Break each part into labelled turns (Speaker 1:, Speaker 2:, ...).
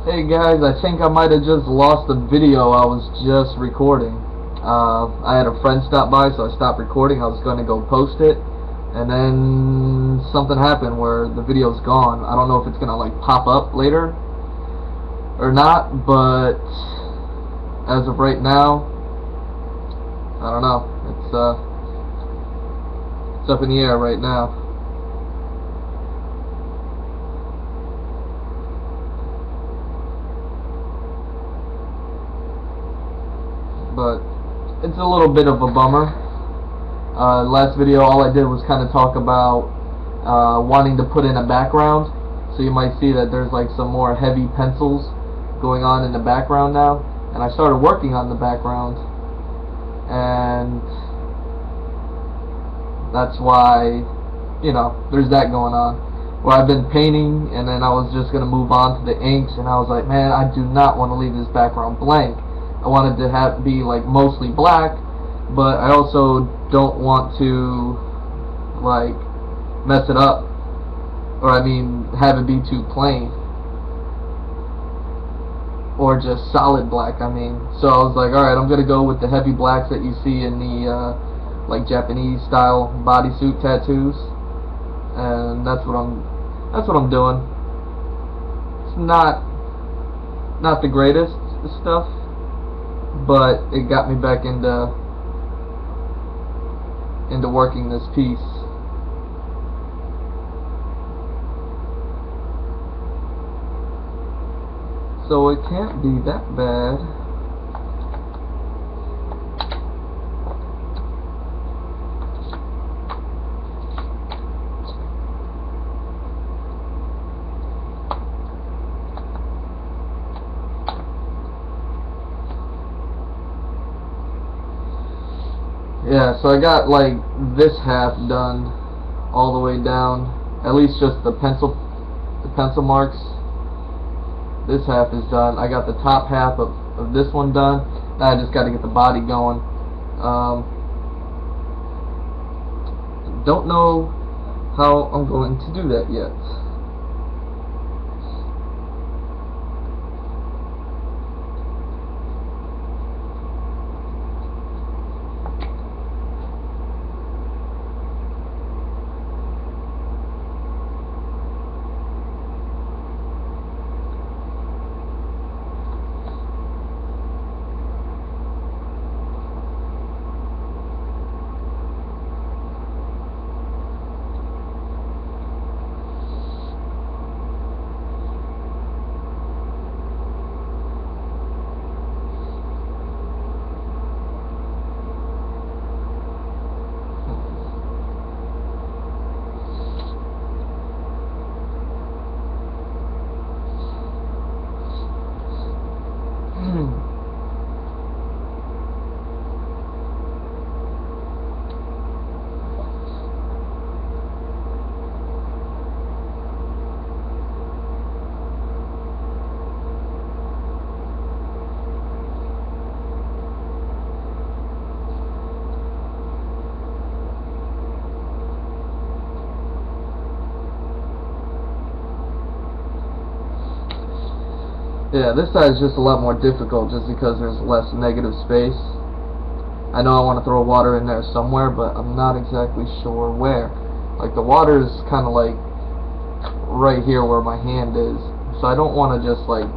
Speaker 1: Hey guys, I think I might have just lost the video I was just recording. I had a friend stop by, so I stopped recording. I was going to go post it, and then something happened where the video's gone. I don't know if it's going to like pop up later or not, but as of right now, I don't know. It's up in the air right now. But it's a little bit of a bummer. Last video, all I did was kind of talk about wanting to put in a background. So you might see that there's like some more heavy pencils going on in the background now. And I started working on the background, and that's why, there's that going on. Where I've been painting, and then I was just going to move on to the inks, and I was like, man, I do not want to leave this background blank. I wanted to be like mostly black, but I also don't want to like mess it up, or have it be too plain, or just solid black. So I was like, alright, I'm gonna go with the heavy blacks that you see in the like Japanese style bodysuit tattoos, and that's what I'm doing. It's not the greatest stuff, but it got me back into working this piece. So it can't be that bad. Yeah, so I got like this half done all the way down, at least just the pencil marks. This half is done. I got the top half of this one done. Now I just got to get the body going. Don't know how I'm going to do that yet. Yeah, this side is just a lot more difficult just because there's less negative space. I know I want to throw water in there somewhere, but I'm not exactly sure where. Like, the water is kind of like right here where my hand is, so I don't want to just like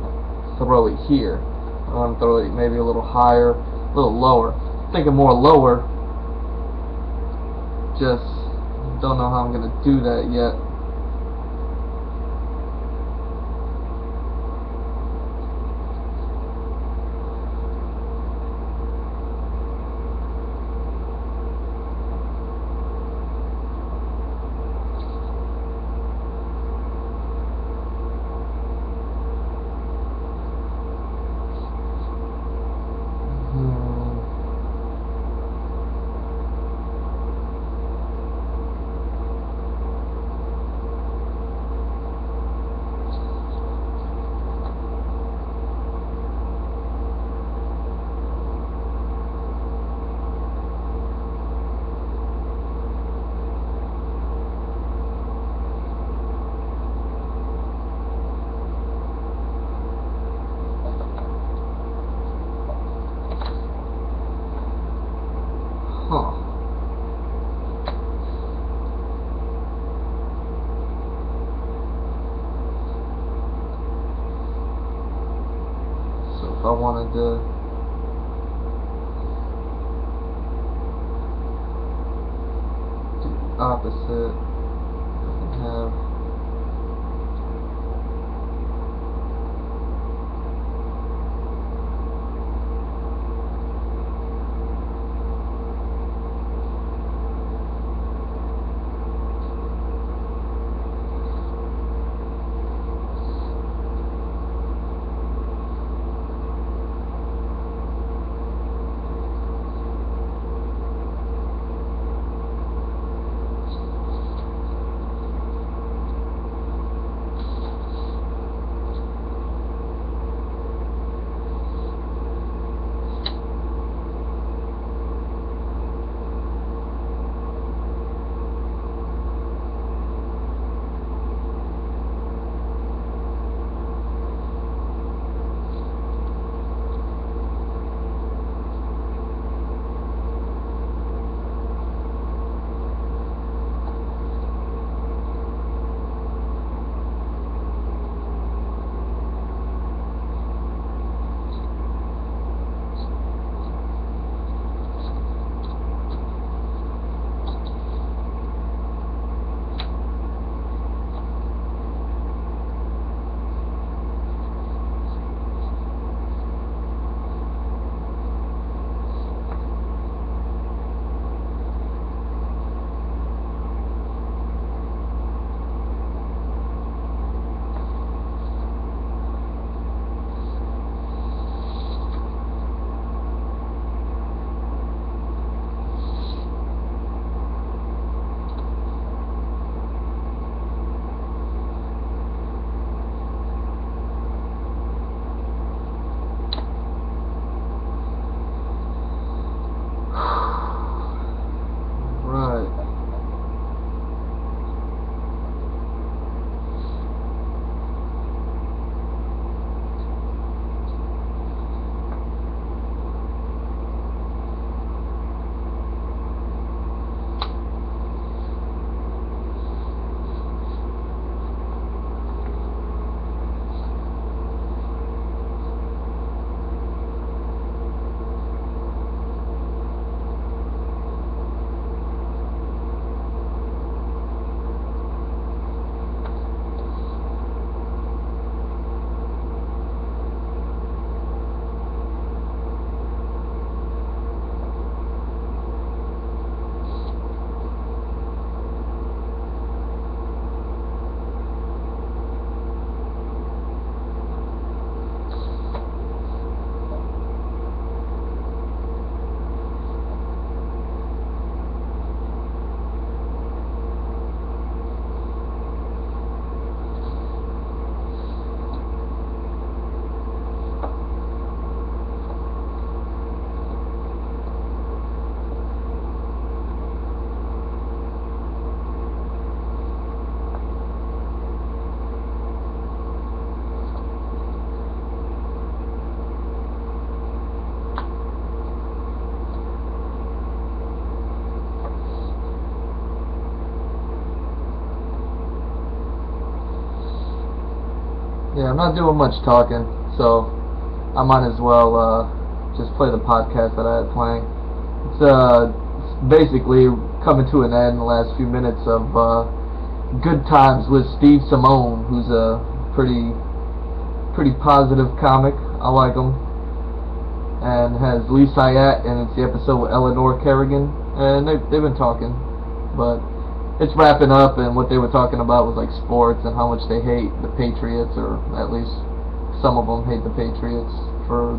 Speaker 1: throw it here. I want to throw it maybe a little higher, a little lower. Thinking more lower, just don't know how I'm going to do that yet. if I wanted to do the opposite. I can have yeah, I'm not doing much talking, so I might as well just play the podcast that I had playing. It's basically coming to an end in the last few minutes of Good Times with Steve Simone, who's a pretty positive comic. I like him. And has Lee Syatt, and it's the episode with Eleanor Kerrigan, and they've been talking, but it's wrapping up, and what they were talking about was like sports and how much they hate the Patriots, or at least some of them hate the Patriots for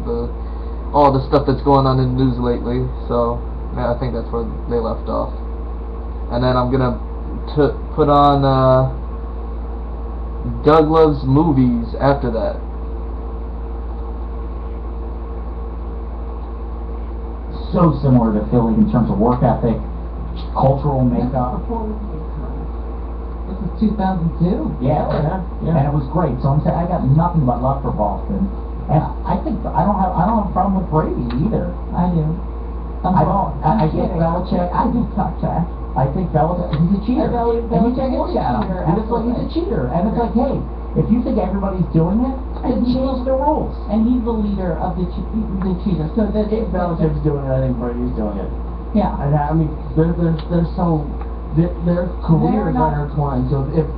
Speaker 1: all the stuff that's going on in the news lately. So yeah, I think that's where they left off. And then I'm gonna put on Doug Loves Movies after that.
Speaker 2: So similar to Philly in terms of work ethic, cultural makeup.
Speaker 3: This is 2002.
Speaker 2: Yeah. And it was great. So I'm saying I got nothing but love for Boston, and I think I don't have a problem with Brady either.
Speaker 3: I do.
Speaker 2: I get Belichick. I do talk trash. I think Belichick, he's a cheater. And you take a look at him. And it's like he's a cheater. And it's like, hey, if you think everybody's doing it, And change the rules.
Speaker 3: And he's the leader of the cheaters. So that
Speaker 2: If Belichick's doing it, I think Brady's doing it.
Speaker 3: yeah.
Speaker 2: And I mean, they're so their careers are intertwined. So if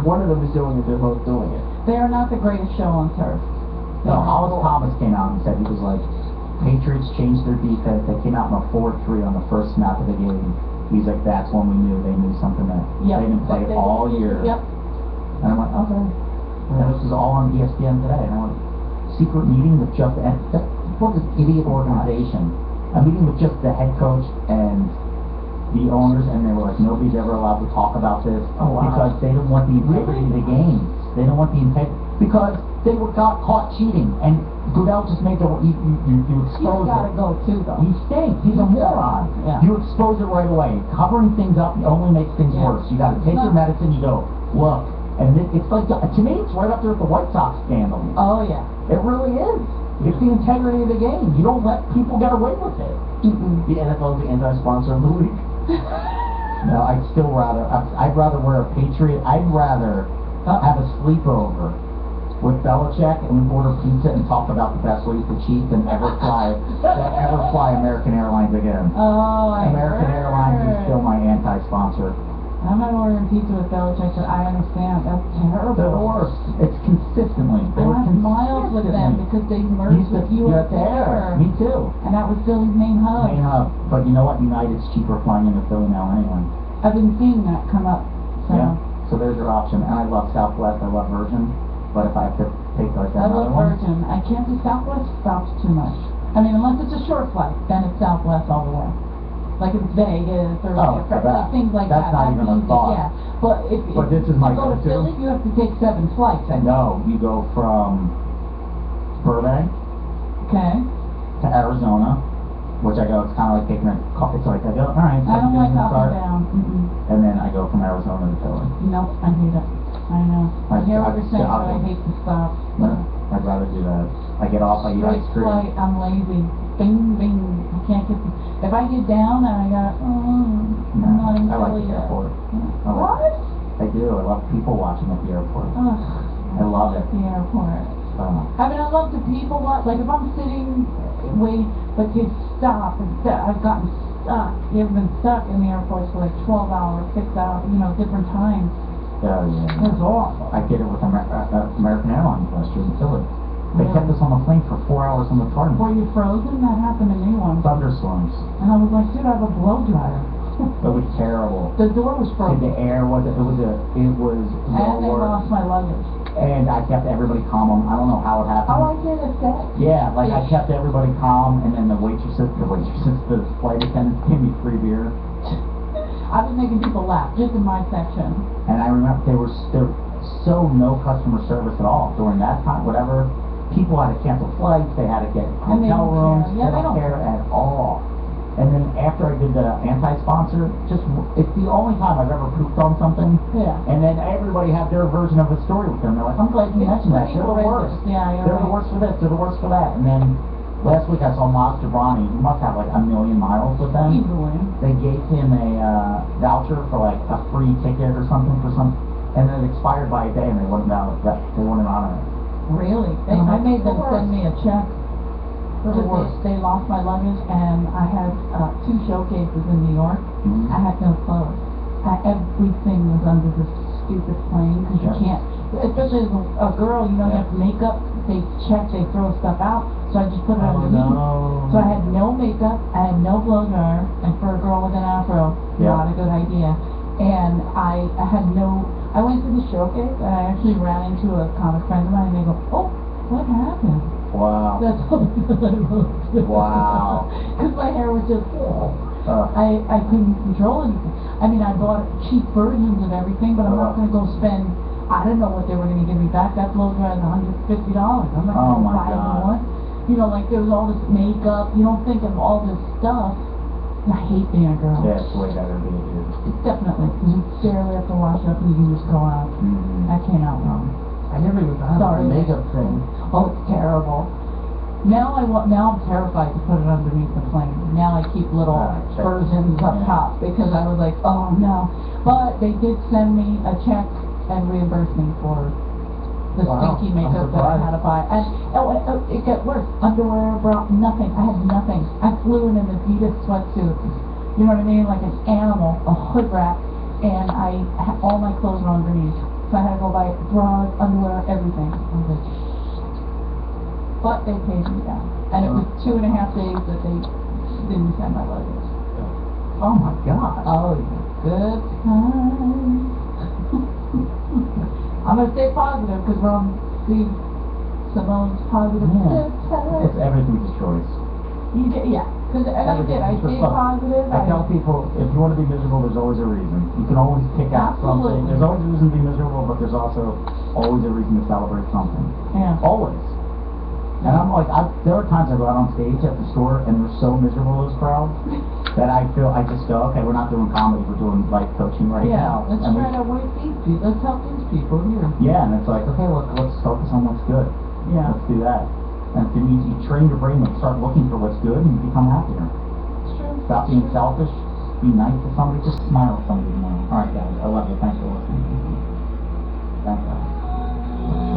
Speaker 2: one of them is doing it, they're both doing it.
Speaker 3: They are not the greatest show on turf.
Speaker 2: No, Hollis Thomas came out and said, he was like, Patriots changed their defense. They came out in a 4-3 on the first snap of the game. He's like, that's when we knew they knew something that they didn't play all year.
Speaker 3: Yep.
Speaker 2: And I'm like, okay. And this is all on ESPN today. And I'm like, secret meeting with just what an idiot organization. A meeting with just the head coach and the owners, and they were like, nobody's ever allowed to talk about this because they don't want the integrity of the game. They don't want the integrity because they got caught cheating, and Goodell just made you expose
Speaker 3: He's gotta
Speaker 2: it.
Speaker 3: go too, though.
Speaker 2: He stinks. He's a moron.
Speaker 3: Yeah.
Speaker 2: You expose it right away. Covering things up only makes things worse. You got to take your medicine. You go look, and it's like, to me, it's right up there with the White Sox scandal.
Speaker 3: Oh yeah.
Speaker 2: It really is. It's the integrity of the game. You don't let people get away with it. The NFL is the anti-sponsor of the week. No, I'd rather wear a Patriot. I'd rather have a sleepover with Belichick and we order pizza and talk about the best ways to cheat than ever fly American Airlines again.
Speaker 3: Oh,
Speaker 2: American Airlines is still my anti-sponsor.
Speaker 3: I'm not ordering pizza with Belichick, but I understand. That's terrible.
Speaker 2: They're the worst. It's consistently.
Speaker 3: I have miles with them because they merged with US Air.
Speaker 2: Me too.
Speaker 3: And that was Philly's main hub.
Speaker 2: But you know what? United's cheaper flying into Philly now anyway.
Speaker 3: I've been seeing that come up. So.
Speaker 2: Yeah. So there's your option. And I love Southwest. I love Virgin. But if I have to take like that
Speaker 3: I love
Speaker 2: one.
Speaker 3: Virgin. I can't do Southwest. Stops too much. I mean, unless it's a short flight, then it's Southwest all the way. Like if it's Vegas or things like
Speaker 2: that's
Speaker 3: that.
Speaker 2: not even a thought.
Speaker 3: Yeah. But if
Speaker 2: this is my
Speaker 3: you go to Philly, you have to take 7 flights.
Speaker 2: No, you go from Burbank to Arizona, which I go, it's kind of like taking a coffee. So I go, all right.
Speaker 3: I don't like up and down.
Speaker 2: And then I go from Arizona to Philly.
Speaker 3: Nope, I hate it. I know. I hear what you're saying, but I hate to stop.
Speaker 2: No, I'd rather do that. I get off, I eat ice cream.
Speaker 3: Flight, I'm lazy. Bing, bing. I can't get. If I get down and I got, I'm not in
Speaker 2: I like
Speaker 3: Philly
Speaker 2: the
Speaker 3: yet.
Speaker 2: airport.
Speaker 3: What?
Speaker 2: I do. I love people watching at the airport. I love it.
Speaker 3: The airport. I mean, I love the people watch. Like if I'm sitting, but you stop and I've gotten stuck. You've been stuck in the airport for like 12 hours, 6 hours, different times.
Speaker 2: Yeah.
Speaker 3: It's awful.
Speaker 2: I did it with American Airlines last year in Philly. They kept us on the plane for 4 hours on the tarmac.
Speaker 3: Were you frozen? That happened to me once.
Speaker 2: Thunderstorms.
Speaker 3: And I was like, dude, I have a blow dryer.
Speaker 2: It was terrible.
Speaker 3: The door was frozen.
Speaker 2: The air was, it was
Speaker 3: and they lost my luggage.
Speaker 2: And I kept everybody calm. I don't know how it happened.
Speaker 3: Oh, I did a set.
Speaker 2: Yeah, like I kept everybody calm, and then the flight attendants gave me free beer.
Speaker 3: I was making people laugh, just in my section.
Speaker 2: And I remember there was so no customer service at all during that time, whatever. People had to cancel flights, they had to get hotel rooms, they don't care at all. And then after I did the anti-sponsor, it's the only time I've ever pooped on something.
Speaker 3: Yeah.
Speaker 2: And then everybody had their version of the story with them. They're like, I'm glad you mentioned that. They're the worst.
Speaker 3: Yeah,
Speaker 2: they're the worst for this, they're the worst for that. And then last week I saw Maz Jobrani. He must have like 1 million miles with them.
Speaker 3: Easily.
Speaker 2: They gave him a voucher for like a free ticket or something and then it expired by a day and they wouldn't honor it.
Speaker 3: Really? I made them send me a check. They lost my luggage, and I had 2 showcases in New York. I had no clothes. Everything was under this stupid plane because you can't. Especially as a girl, you have makeup. They check, they throw stuff out. So I just put it underneath.
Speaker 2: No.
Speaker 3: So I had no makeup, I had no blow dryer, and for a girl with an afro, not a good idea. And I went to the showcase, and I actually ran into a comic friend of mine, and they go, oh, what happened?
Speaker 2: Wow.
Speaker 3: That's all because I looked.
Speaker 2: Wow.
Speaker 3: Because my hair was just, I couldn't control anything. I mean, I bought cheap versions of everything, but I'm not going to go spend, I don't know what they were going to give me back. That blow dryer is $150. I'm not going to buy one. Like there was all this makeup. You don't think of all this stuff. I hate being a girl.
Speaker 2: Yeah, it's way better being a dude.
Speaker 3: It's definitely, because you barely have to wash up and you just go out. I can't out.
Speaker 2: I never even thought of the makeup thing.
Speaker 3: Oh, it's terrible. Now I'm terrified to put it underneath the plane. Now I keep little versions up top because I was like, oh no. But they did send me a check and reimburse me for the
Speaker 2: Wow,
Speaker 3: stinky
Speaker 2: I'm
Speaker 3: makeup that I
Speaker 2: surprised.
Speaker 3: had to buy. And it got worse. Underwear, bra, nothing. I had nothing. I flew in an Adidas sweatsuit. You know what I mean? Like an animal, a hood rat. And I had all my clothes were underneath. So I had to go buy bras, underwear, everything. I was like, but they paid me down. And it was 2.5 days that they didn't send my luggage.
Speaker 2: Oh my God.
Speaker 3: Oh, yeah. Good times. I'm gonna stay positive because we're on Steve Simone's positive
Speaker 2: Yeah.
Speaker 3: good times.
Speaker 2: It's everything's a choice.
Speaker 3: Yeah, because I did. I stayed positive.
Speaker 2: I tell people, if you want to be miserable, there's always a reason. You can always pick out something.
Speaker 3: Absolutely.
Speaker 2: There's always a reason to be miserable, but there's also always a reason to celebrate something.
Speaker 3: Yeah.
Speaker 2: Always. And I'm like, there are times I go out on stage at the store and we're so miserable as crowds that I just go, okay, we're not doing comedy, we're doing life coaching right now.
Speaker 3: Let's
Speaker 2: And
Speaker 3: try to work these people. Let's help these people here.
Speaker 2: yeah, and it's like, okay, let's focus on what's good.
Speaker 3: Yeah.
Speaker 2: Let's do that. And it means you train your brain to start looking for what's good and you become happier.
Speaker 3: It's true.
Speaker 2: Stop being selfish, be nice to somebody, just smile at somebody tomorrow. Alright guys, I love you, thanks for listening. Thanks guys.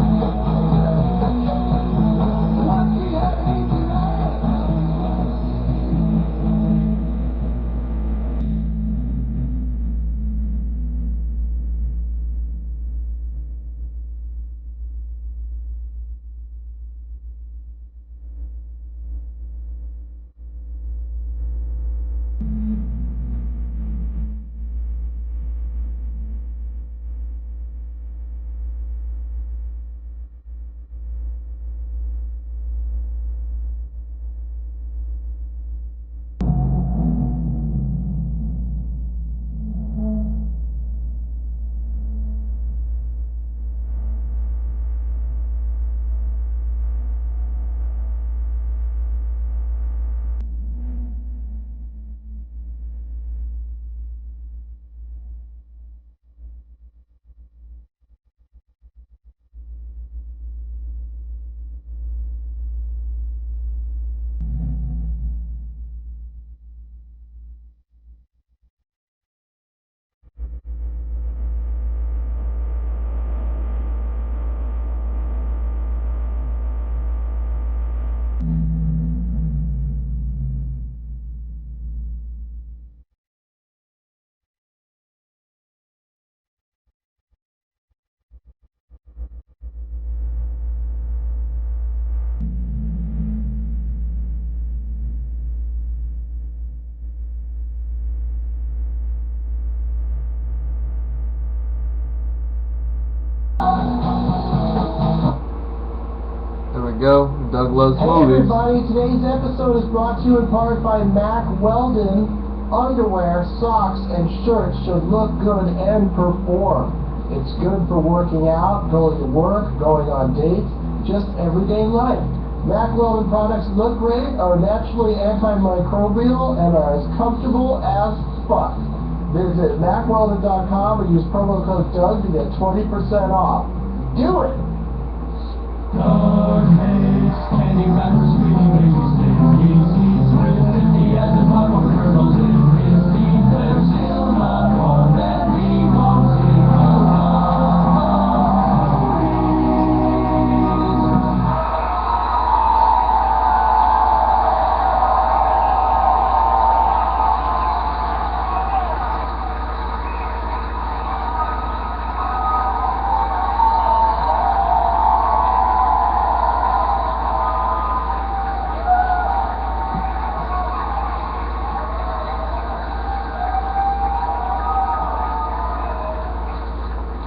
Speaker 1: There we go. Doug loves
Speaker 4: Hey
Speaker 1: movies.
Speaker 4: everybody, today's episode is brought to you in part by Mac Weldon. Underwear, socks, and shirts should look good and perform. It's good for working out, going to work, going on dates, just everyday life. Mac Weldon products look great, are naturally antimicrobial, and are as comfortable as fuck. Visit MacWeldon.com and use promo code Doug to get 20% off. Do it!
Speaker 5: Doug hates candy wrappers, sweetie baby sticks. He sees with 50 as the bottom kernels in his teeth. There's still not one that he won't see.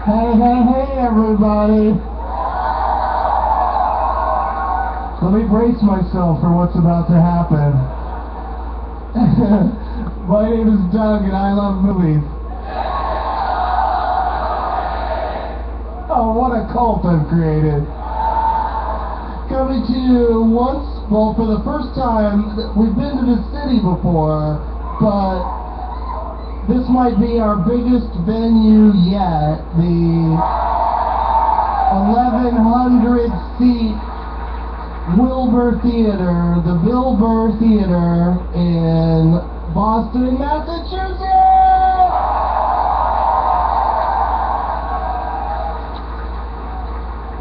Speaker 4: Hey, everybody. Let me brace myself for what's about to happen. My name is Doug and I love movies. Oh, what a cult I've created. Coming to you for the first time. We've been to the city before, but this might be our biggest venue yet. The 1,100 seat Wilbur Theater, the Bill Burr Theater in Boston, Massachusetts!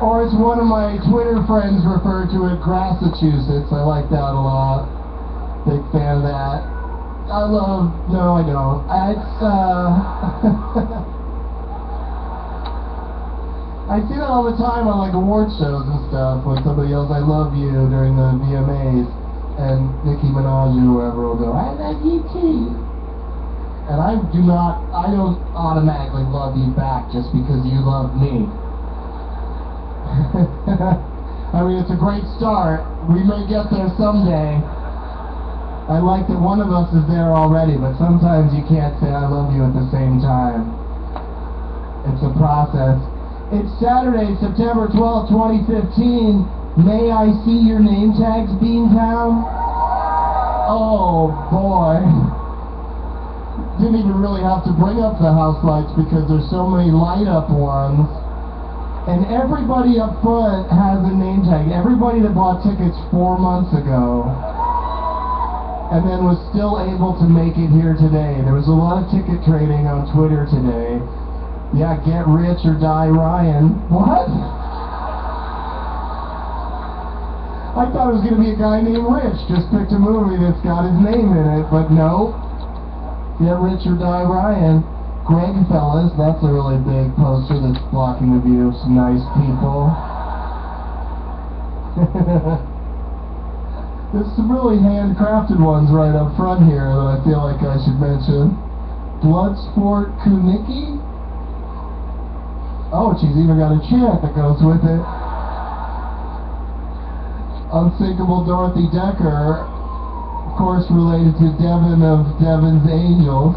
Speaker 4: Or as one of my Twitter friends referred to it, Massachusetts. I like that a lot. Big fan of that. No, I don't. I see that all the time on like award shows and stuff when somebody yells "I love you" during the VMAs, and Nicki Minaj or whoever will go "I love you too." And I don't automatically love you back just because you love me. I mean, it's a great start. We may get there someday. I like that one of us is there already, but sometimes you can't say I love you at the same time. It's a process. It's Saturday, September 12th, 2015. May I see your name tags, Beantown? Oh, boy. Didn't even really have to bring up the house lights because there's so many light-up ones. And everybody up front has a name tag. Everybody that bought tickets 4 months ago and then was still able to make it here today. There was a lot of ticket trading on Twitter today. Yeah, get rich or die Ryan. What? I thought it was going to be a guy named Rich. Just picked a movie that's got his name in it, but no. Get rich or die Ryan. Greg fellas, that's a really big poster that's blocking the view of some nice people. There's some really handcrafted ones right up front here that I feel like I should mention. Bloodsport Kunicki? Oh, she's even got a chant that goes with it. Unsinkable Dorothy Decker, of course related to Devin of Devin's Angels.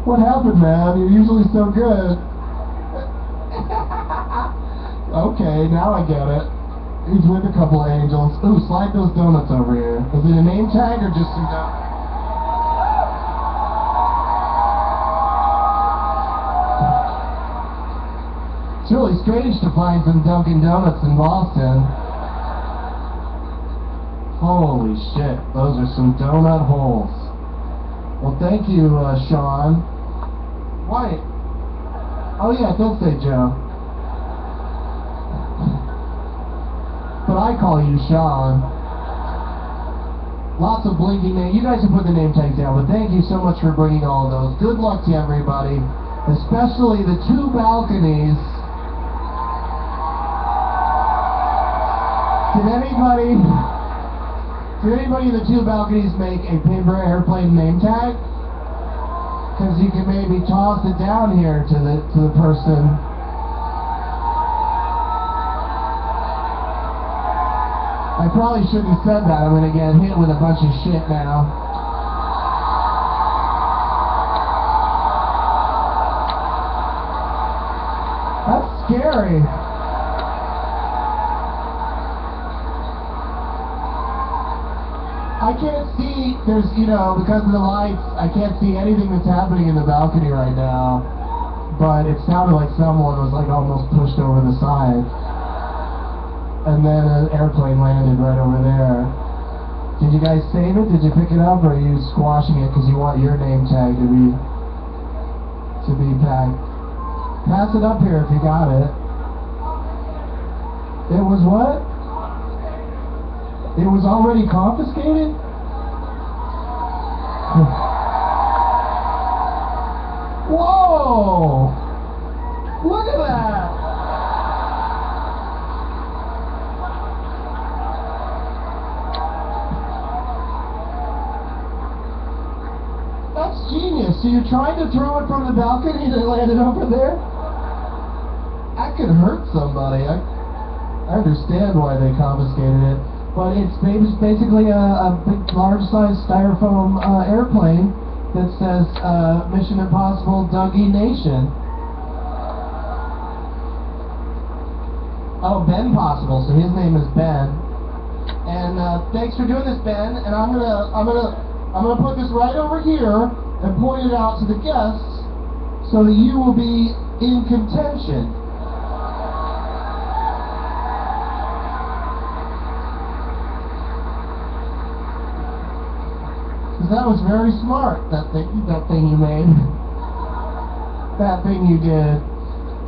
Speaker 4: What happened, man? You're usually so good. Okay, now I get it. He's with a couple of angels. Ooh, slide those donuts over here. Is it a name tag or just some donuts? It's really strange to find some Dunkin' Donuts in Boston. Holy shit, those are some donut holes. Well, thank you, Sean. Why? Oh yeah, don't say Joe. But I call you Sean. Lots of blinking names. You guys can put the name tags down, but thank you so much for bringing all of those. Good luck to everybody, especially the 2 balconies. Did anybody in the 2 balconies make a paper airplane name tag? Because you can maybe toss it down here to the person. I probably shouldn't have said that. I'm going to get hit with a bunch of shit now. That's scary. I can't see, because of the lights, I can't see anything that's happening in the balcony right now. But it sounded like someone was almost pushed over the side. And then an airplane landed right over there. Did you guys save it? Did you pick it up? Or are you squashing it because you want your name tag to be packed? Pass it up here if you got it. It was what? It was already confiscated? Whoa! Look at that! That's genius. So you're trying to throw it from the balcony and it landed over there? That could hurt somebody. I understand why they confiscated it. But it's basically a big, large-sized styrofoam airplane that says Mission Impossible Dougie Nation. Oh, Ben Possible. So his name is Ben. And thanks for doing this, Ben. And I'm gonna put this right over here and point it out to the guests so that you will be in contention. That was very smart, that thing you made. That thing you did.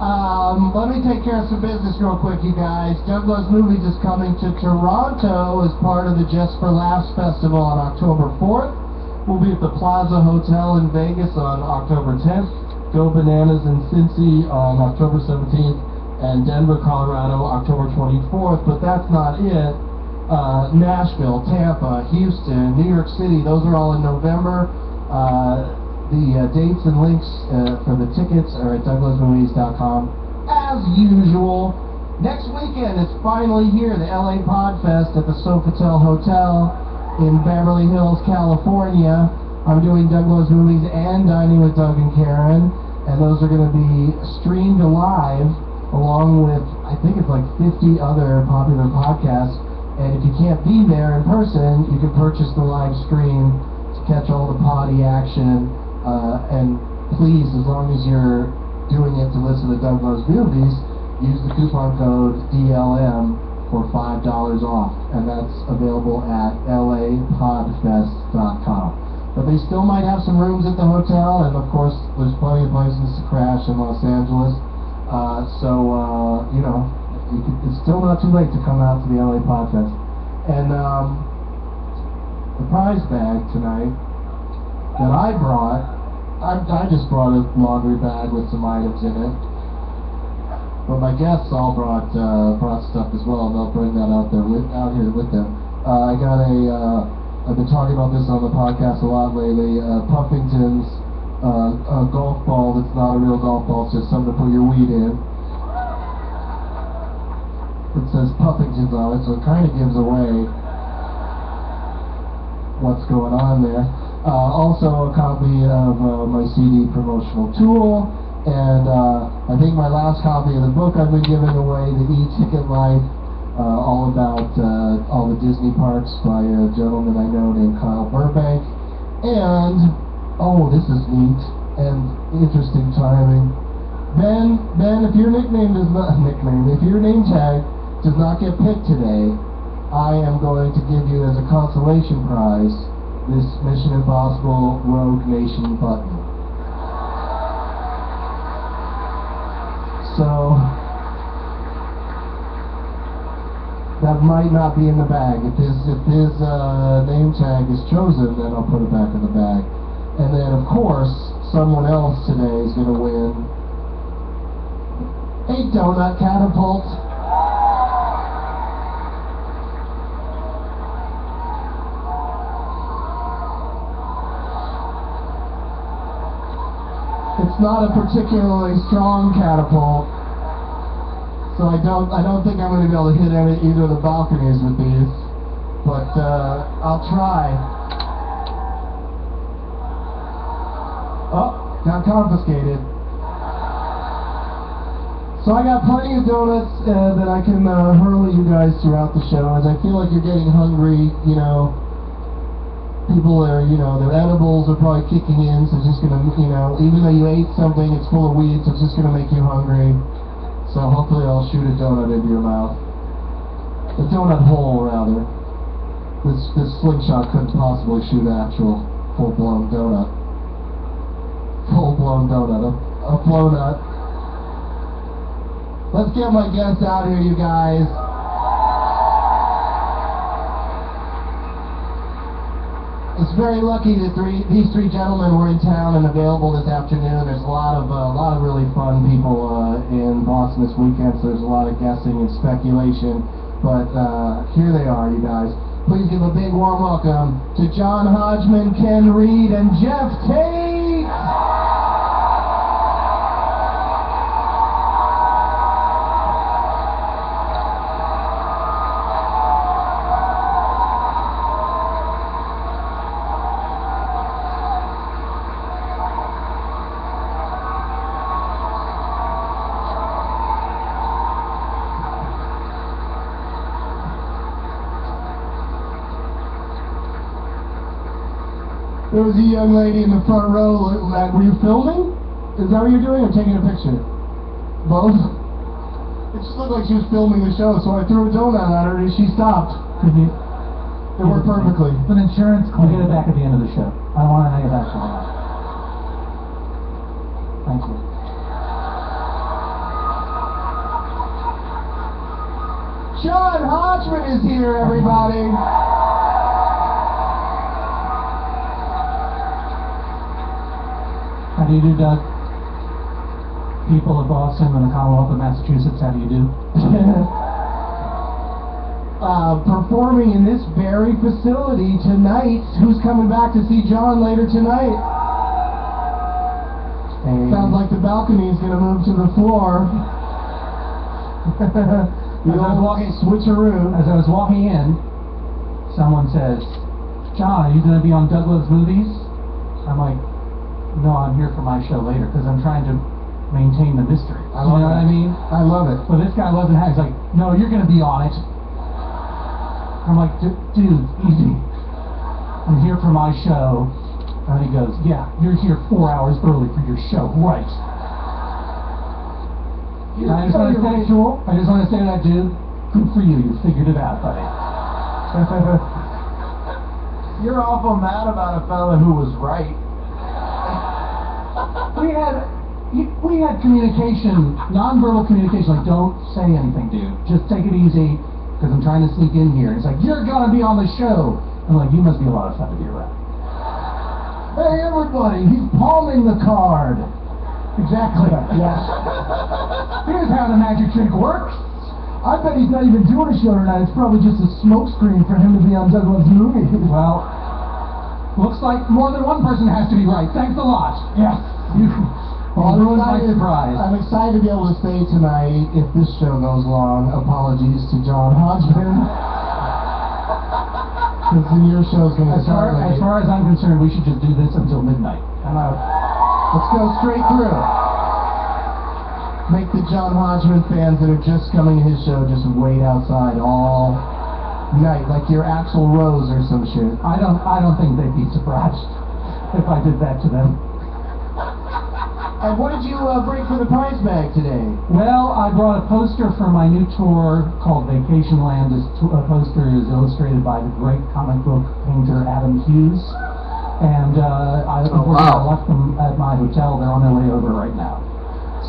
Speaker 4: Let me take care of some business real quick, you guys. Doug Loves Movies is coming to Toronto as part of the Just for Laughs Festival on October 4th. We'll be at the Plaza Hotel in Vegas on October 10th. Go Bananas in Cincy on October 17th. And Denver, Colorado, October 24th. But that's not it. Nashville, Tampa, Houston, New York City, those are all in November. The dates and links for the tickets are at douglasmovies.com. As usual, next weekend it's finally here, the LA Podfest at the Sofitel Hotel in Beverly Hills, California. I'm doing Doug Loves Movies and Dining with Doug and Karen, and those are going to be streamed live along with, I think it's like 50 other popular podcasts. And if you can't be there in person, you can purchase the live stream to catch all the potty action. And please, as long as you're doing it to listen to Doug Loves Movies, use the coupon code DLM for $5 off. And that's available at lapodfest.com. But they still might have some rooms at the hotel, and of course, there's plenty of places to crash in Los Angeles. You know, it's still not too late to come out to the LA Podfest. And the prize bag tonight that I brought, I just brought a laundry bag with some items in it. But my guests all brought stuff as well, and they'll bring that out here with them. I've been talking about this on the podcast a lot lately. Puffington's a golf ball that's not a real golf ball, it's just something to put your weed in. It says Puffington's on it, so it kind of gives away what's going on there. Also a copy of my CD promotional tool, and I think my last copy of the book I've been giving away, The E-Ticket Life, all about all the Disney parks by a gentleman I know named Kyle Burbank. And, oh, this is neat and interesting timing. Ben, if your nickname does not, if your name tag does not get picked today, I am going to give you as a consolation prize this Mission Impossible Rogue Nation button. So, that might not be in the bag. If his name tag is chosen, then I'll put it back in the bag. And then, of course, someone else today is going to win a donut catapult. It's not a particularly strong catapult, so I don't think I'm going to be able to hit either of the balconies with these, but I'll try. Oh, got confiscated. So I got plenty of donuts that I can hurl at you guys throughout the show, as I feel like you're getting hungry, you know. People are, you know, their edibles are probably kicking in, so it's just going to, you know, even though you ate something, it's full of weed, so it's just going to make you hungry. So hopefully I'll shoot a donut into your mouth. A donut hole, rather. This slingshot couldn't possibly shoot an actual full-blown donut. Full-blown donut. A flow-nut. Let's get my guests out here, you guys. It's very lucky that these three gentlemen were in town and available this afternoon. There's a lot of really fun people in Boston this weekend, so there's a lot of guessing and speculation. But here they are, you guys. Please give a big warm welcome to John Hodgman, Ken Reed, and Jeff Tate! There was a young lady in the front row. Were you filming? Is that what you're doing, or taking a picture? Both? It just looked like she was filming the show, so I threw a donut at her and she stopped. It worked perfectly.
Speaker 2: It's an insurance claim. We'll get it back at the end of the show. I don't want to hang it back for a while. Thank you.
Speaker 4: John Hodgman is here, everybody.
Speaker 5: How do you do, Doug? People of Boston and the Commonwealth of Massachusetts, how do you do?
Speaker 4: Performing in this very facility tonight. Who's coming back to see John later tonight? Sounds like the balcony is going to move to the floor. The old switcheroo.
Speaker 5: As I was walking in, someone says, John, are you going to be on Douglas Movies? I'm like, no, I'm here for my show later because I'm trying to maintain the mystery.
Speaker 4: I love
Speaker 5: you know
Speaker 4: it.
Speaker 5: what I mean?
Speaker 4: I love it.
Speaker 5: But this guy wasn't happy. He's like, no, you're going to be on it. I'm like, dude, easy. I'm here for my show. And he goes, yeah, you're here 4 hours early for your show, right? I just want to say to that dude, good for you, you figured it out, buddy.
Speaker 4: You're awful mad about a fella who was right.
Speaker 5: We had communication, nonverbal communication, like, don't say anything, dude. Just take it easy, because I'm trying to sneak in here. It's like, you're gonna be on the show. I'm like, you must be a lot of fun to be around.
Speaker 4: Hey, everybody, he's palming the card.
Speaker 5: Exactly.
Speaker 4: Yes.
Speaker 5: Here's how the magic trick works.
Speaker 4: I bet he's not even doing a show tonight. It's probably just a smokescreen for him to be on Douglas Movies.
Speaker 5: Well, looks like more than one person has to be right. Thanks a lot.
Speaker 4: Yes.
Speaker 5: You ruined my surprise.
Speaker 4: I'm excited to be able to stay tonight if this show goes long. Apologies to John Hodgman. Because your show's going to start late.
Speaker 5: As far as I'm concerned, we should just do this until midnight.
Speaker 4: Let's go straight through. Make the John Hodgman fans that are just coming to his show just wait outside all night, like you're Axl Rose or some shit.
Speaker 5: I don't think they'd be surprised if I did that to them.
Speaker 4: And what did you bring for the prize bag today?
Speaker 5: Well, I brought a poster for my new tour called Vacation Land. This poster is illustrated by the great comic book painter Adam Hughes. And I left them at my hotel. They're on their way over right now.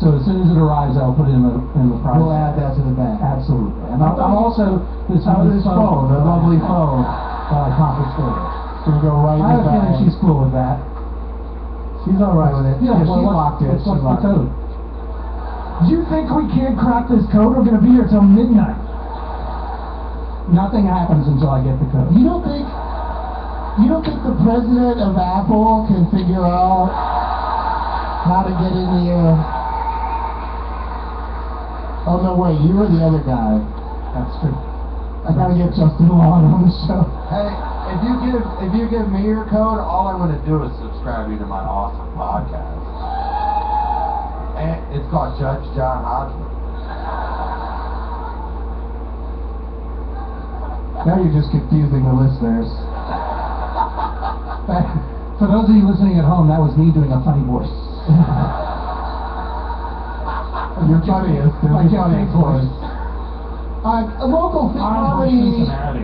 Speaker 5: So as soon as it arrives, I'll put it in the prize.
Speaker 4: We'll add that to the bag.
Speaker 5: Absolutely. And I'm also this
Speaker 4: phone, the lovely phone.
Speaker 5: I confiscated.
Speaker 4: Gonna go right in
Speaker 5: I have
Speaker 4: the
Speaker 5: a feeling
Speaker 4: bag.
Speaker 5: she's cool with that.
Speaker 4: She's alright with it.
Speaker 5: Yeah,
Speaker 4: she
Speaker 5: well,
Speaker 4: locked it.
Speaker 5: What's
Speaker 4: She
Speaker 5: the
Speaker 4: locked it.
Speaker 5: code? You think we can't crack this code? We're gonna be here till midnight. Nothing happens until I get the code.
Speaker 4: You don't think the president of Apple can figure out how to get in the Oh no, wait, you were the other guy.
Speaker 5: That's true.
Speaker 4: I gotta get Justin Long on the show.
Speaker 6: Hey, if you give me your code, all I'm gonna do is subscribe you to my awesome podcast. And it's called Judge John Hodgman.
Speaker 4: Now you're just confusing the listeners.
Speaker 5: For those of you listening at home, that was me doing a funny voice.
Speaker 4: You're funniest. You're
Speaker 5: Like
Speaker 4: the
Speaker 5: your
Speaker 4: funniest
Speaker 5: fake voice.
Speaker 4: A local comedy.
Speaker 5: Cincinnati.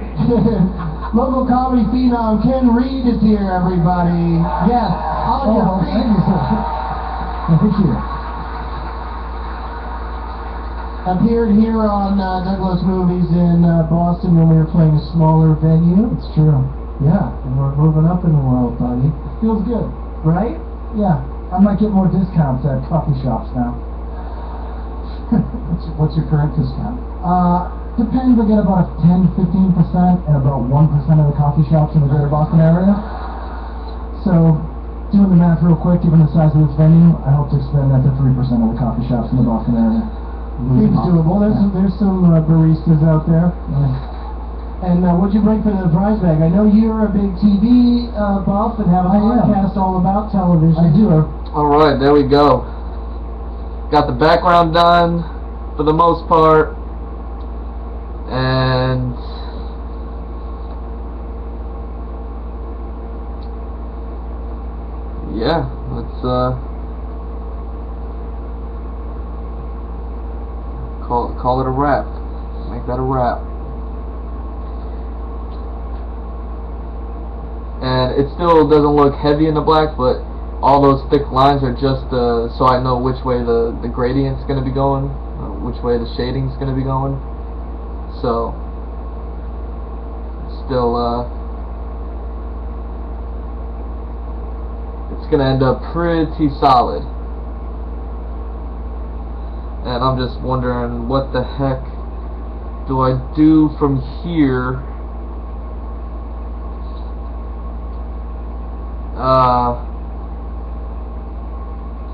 Speaker 4: Local comedy phenom Ken Reed is here, everybody. Yes, on your feet.
Speaker 5: Thank you, sir. Thank you.
Speaker 4: Appeared here on Douglas Movies in Boston when we were playing a smaller venue. It's true. Yeah, and we're moving up in the world, buddy.
Speaker 5: Feels good.
Speaker 4: Right? Yeah. I might get more discounts at coffee shops now.
Speaker 5: What's your current discount?
Speaker 4: Depends. I get about 10-15% and about 1% of the coffee shops in the greater Boston area. So, doing the math real quick, given the size of this venue, I hope to expand that to 3% of the coffee shops in the Boston area. Seems doable. There's some baristas out there. And what'd you bring for the prize bag? I know you're a big TV buff and have a podcast all about television.
Speaker 2: I do.
Speaker 1: Alright, there we go. Got the background done for the most part. And yeah, let's call it a wrap. Make that a wrap. And it still doesn't look heavy in the black, but all those thick lines are just so I know which way the gradient's going to be going, which way the shading's going to be going. So still it's gonna end up pretty solid. And I'm just wondering what the heck do I do from here.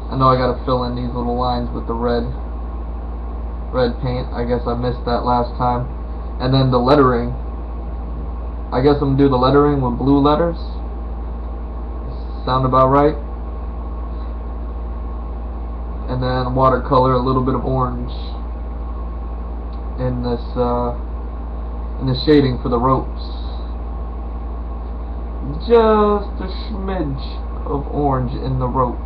Speaker 1: I know I gotta fill in these little lines with the red paint. I guess I missed that last time. And then the lettering, I guess I'm gonna do the lettering with blue letters. Sound about right? And then watercolor a little bit of orange in this in the shading for the ropes. Just a smidge of orange in the ropes.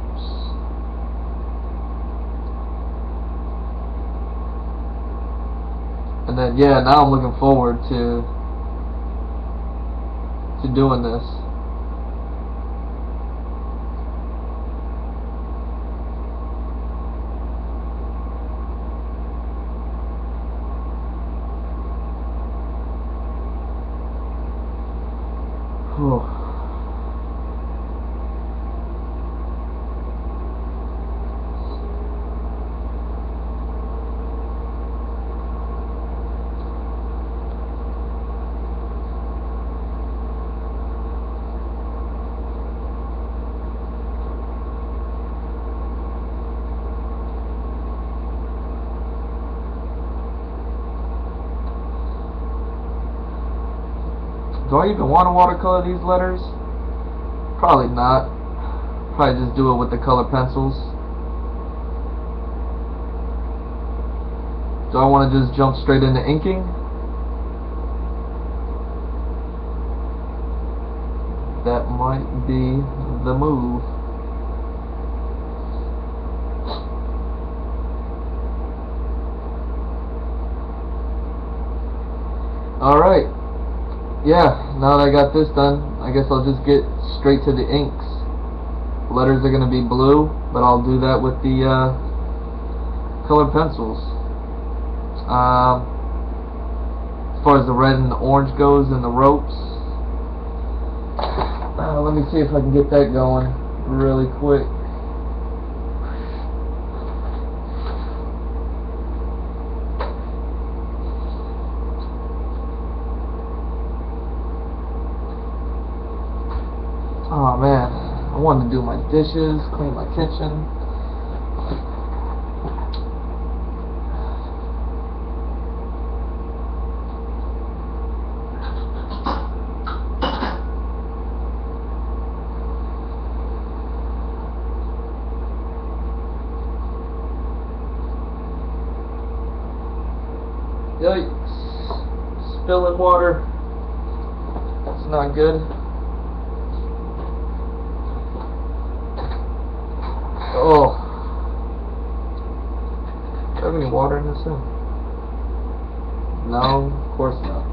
Speaker 1: And then yeah, now I'm looking forward to doing this. Do I even want to watercolor these letters? Probably not. Probably just do it with the color pencils. Do I want to just jump straight into inking? That might be the move. Alright. Yeah, now that I got this done, I guess I'll just get straight to the inks. Letters are going to be blue, but I'll do that with the colored pencils. As far as the red and the orange goes and the ropes, let me see if I can get that going really quick. Oh man, I wanted to do my dishes, clean my kitchen. Yikes, spilling water. That's not good. Oh, do I have any water in this thing? No, of course not.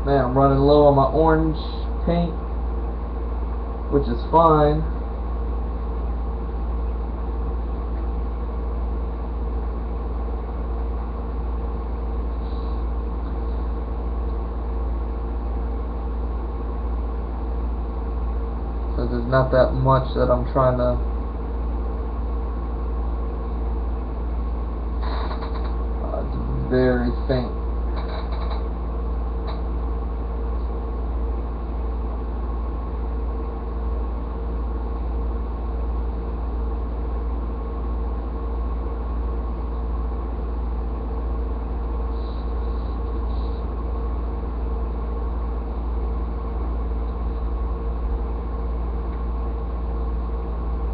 Speaker 1: Man, I'm running low on my orange paint, which is fine. Because there's not that much that I'm trying to it's very faint.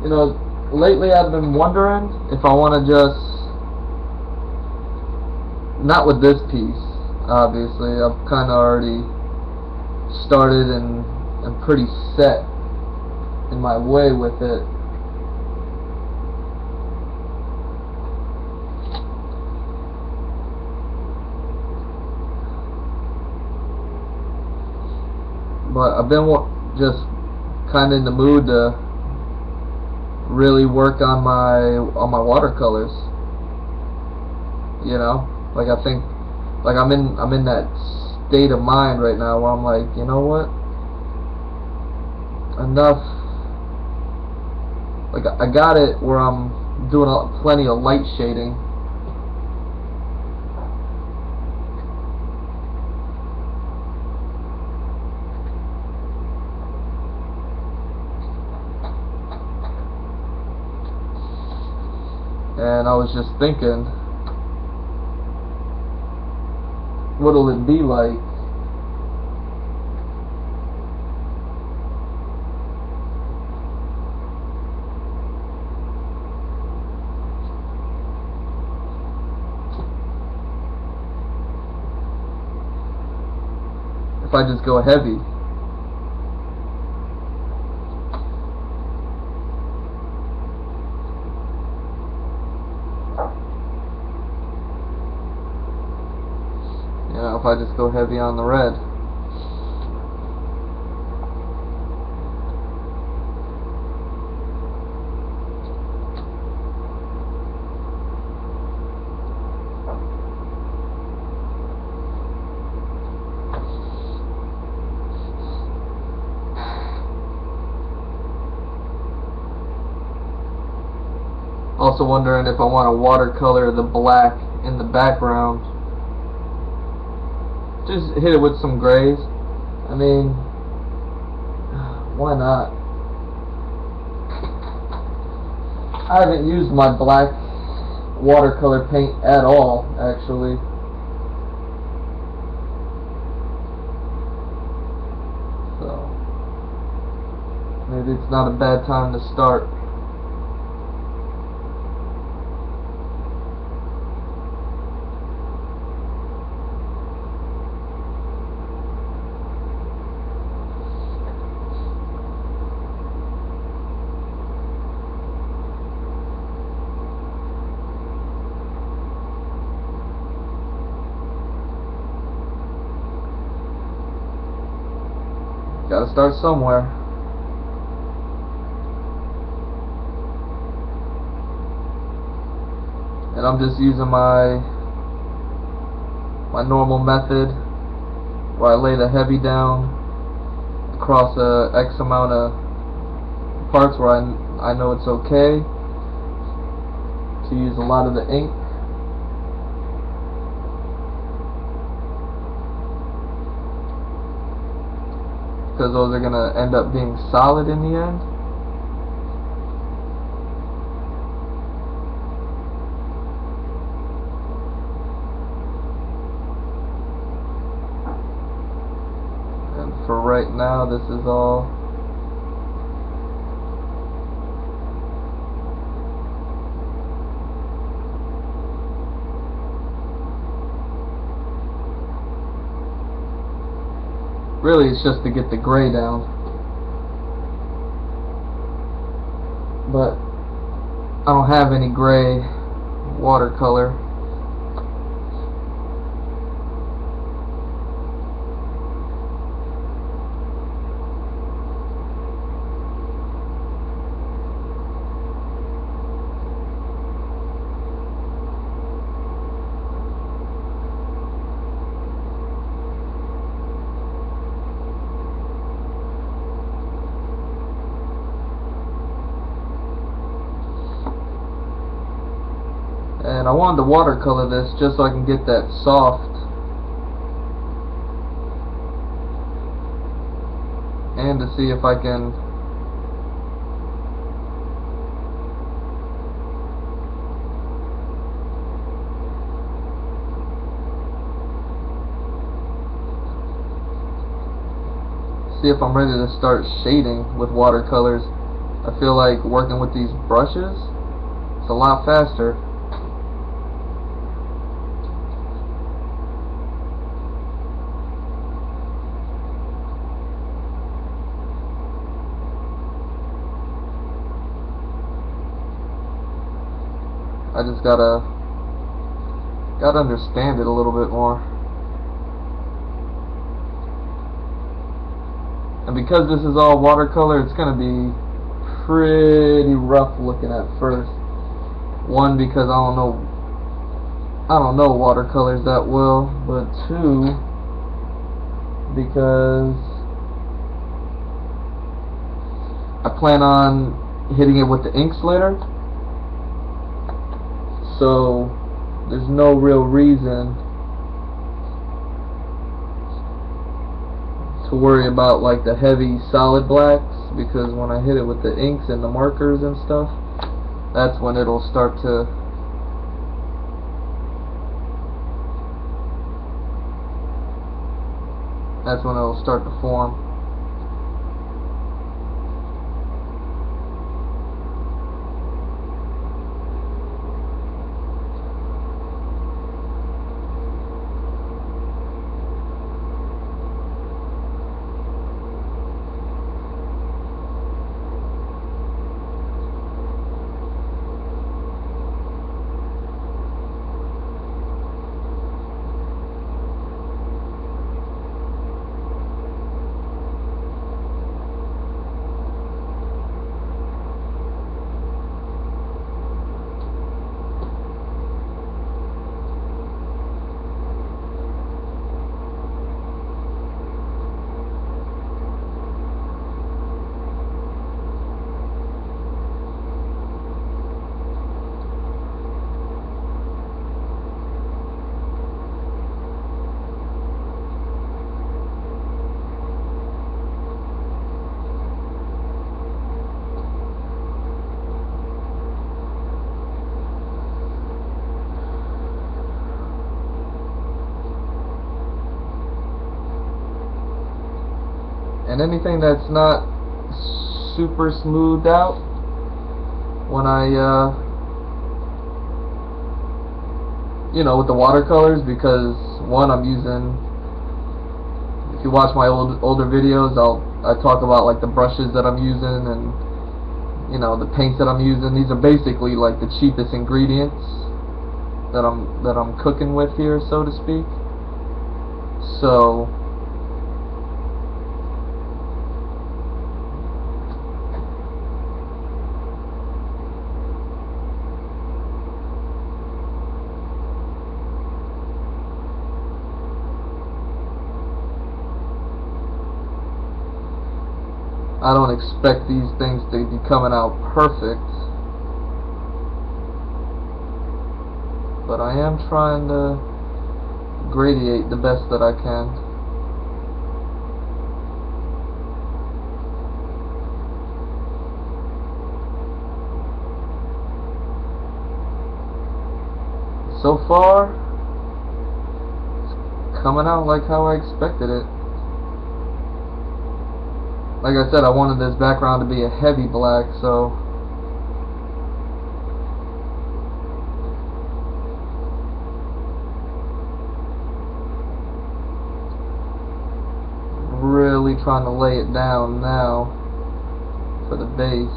Speaker 1: You know, lately I've been wondering if I want to just, not with this piece, obviously, I've kind of already started and I'm pretty set in my way with it. but I've been just kind of in the mood to really work on my watercolors. You know, like I think, like I'm in that state of mind right now where I'm like, you know what? Enough. Like I got it where I'm doing plenty of light shading. And I was just thinking, what'll it be like if I just go heavy? You know, if I just go heavy on the red. Also wondering if I want to watercolor the black in the background. Just hit it with some grays. I mean, why not? I haven't used my black watercolor paint at all, actually. So, maybe it's not a bad time to start. Gotta start somewhere. And I'm just using my normal method where I lay the heavy down across a X amount of parts where I know it's okay to use a lot of the ink. Because those are going to end up being solid in the end. And for right now, this is all really, it's just to get the gray down. But I don't have any gray watercolor. And I wanted to watercolor this just so I can get that soft and to see if I can I'm ready to start shading with watercolors. I feel like working with these brushes, it's a lot faster. I just gotta understand it a little bit more. And because this is all watercolor, it's going to be pretty rough looking at first. One, because I don't know watercolors that well, but two, because I plan on hitting it with the ink slitter, so there's no real reason to worry about like the heavy solid blacks, because when I hit it with the inks and the markers and stuff, that's when it'll start to form. And anything that's not super smoothed out, when I with the watercolors, because one, I'm using, if you watch my older videos, I talk about like the brushes that I'm using and the paints that I'm using. These are basically like the cheapest ingredients that I'm cooking with here, so to speak. So I don't expect these things to be coming out perfect, but I am trying to gradiate the best that I can. So far, it's coming out like how I expected it. Like I said, I wanted this background to be a heavy black, so really trying to lay it down now for the base.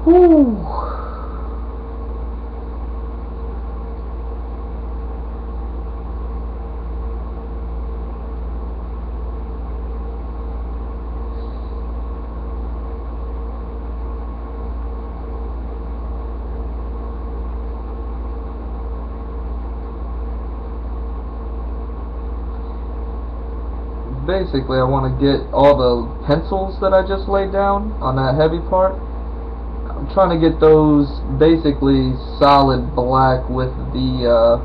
Speaker 1: Whew. Basically, I want to get all the pencils that I just laid down on that heavy part. I'm trying to get those basically solid black with the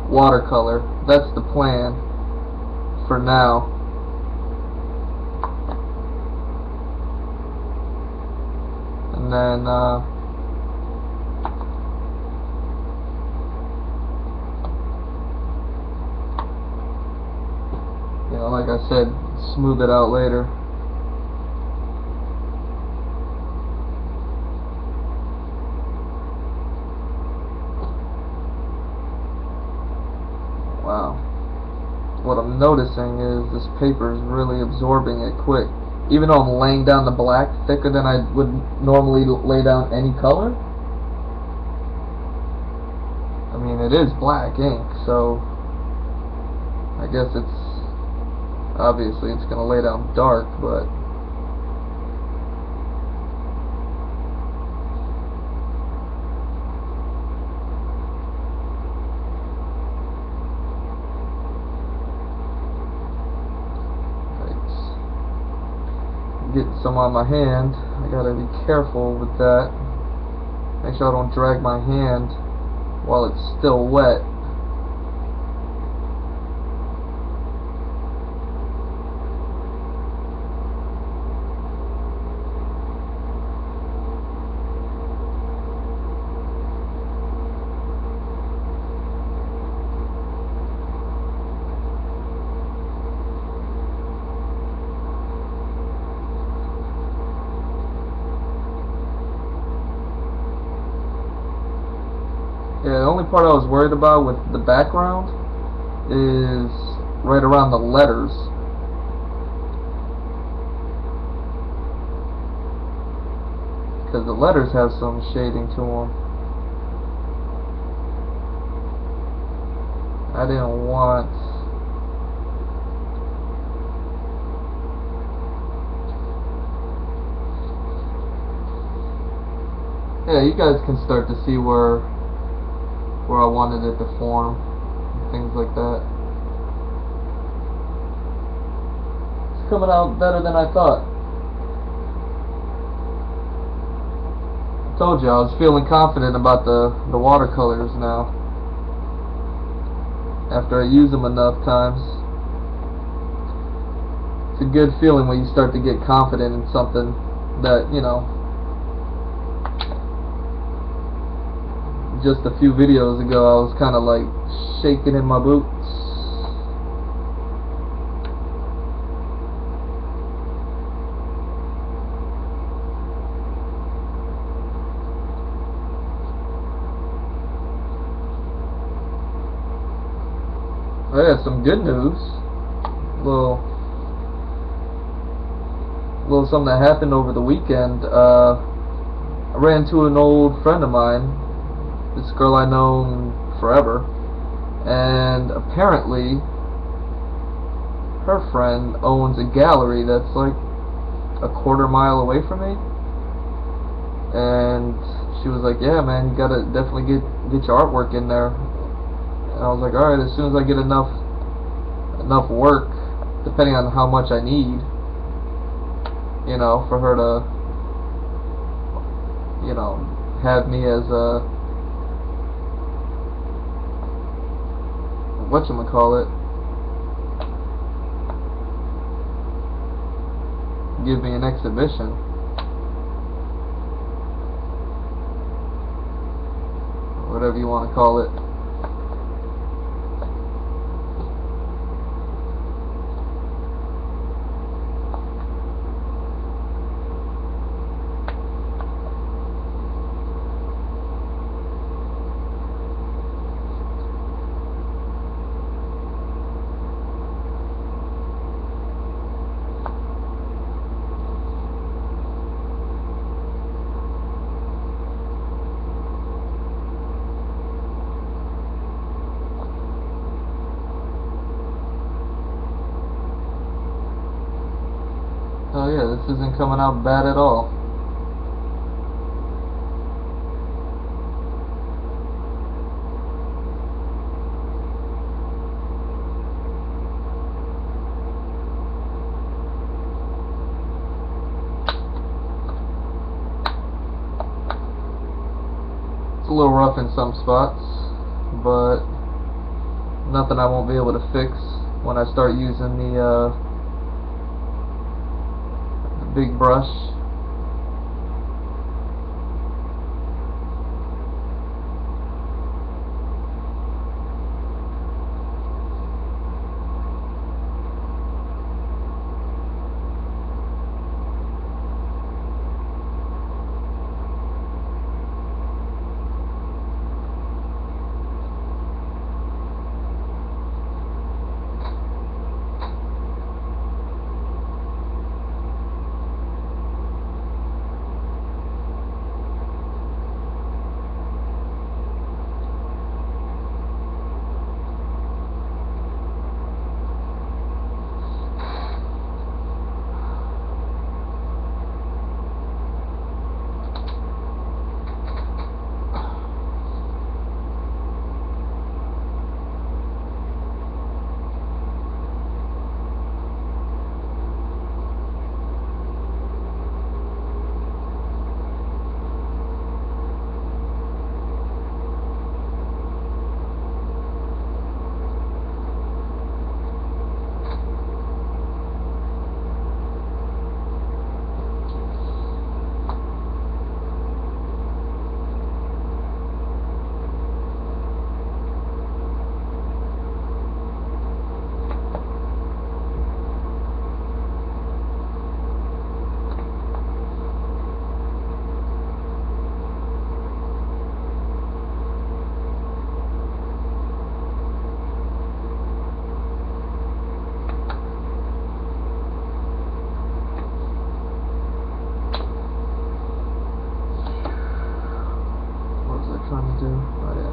Speaker 1: watercolor. That's the plan for now. And then like I said, smooth it out later. Wow. What I'm noticing is this paper is really absorbing it quick. Even though I'm laying down the black thicker than I would normally lay down any color. I mean, it is black ink, so I guess obviously it's going to lay down dark, but getting some on my hand. I gotta be careful with that. Make sure I don't drag my hand while it's still wet. Yeah, the only part I was worried about with the background is right around the letters. Because the letters have some shading to them. I didn't want... Yeah, you guys can start to see where I wanted it to form, things like that. It's coming out better than I thought. I told you I was feeling confident about the watercolors now. After I use them enough times. It's a good feeling when you start to get confident in something that, you know, just a few videos ago I was kind of like shaking in my boots. I got some good news. Little something that happened over the weekend. I ran into an old friend of mine. This girl I known forever, and apparently her friend owns a gallery that's like a quarter-mile away from me, and she was like, yeah man, you gotta definitely get your artwork in there. And I was like, alright, as soon as I get enough work, depending on how much I need, you know, for her to, you know, have me as a whatchamacallit, give me an exhibition. Whatever you want to call it. Oh yeah, this isn't coming out bad at all. It's a little rough in some spots, but nothing I won't be able to fix when I start using the big brush. trying to do? Oh yeah.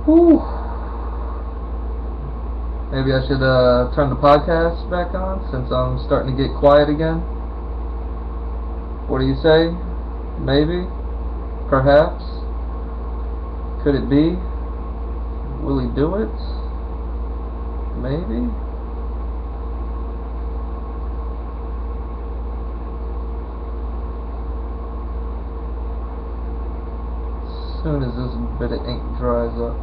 Speaker 1: Whew. Maybe I should turn the podcast back on since I'm starting to get quiet again. What do you say? Maybe? Perhaps? Could it be? Will he do it? Maybe? As soon as this bit of ink dries up.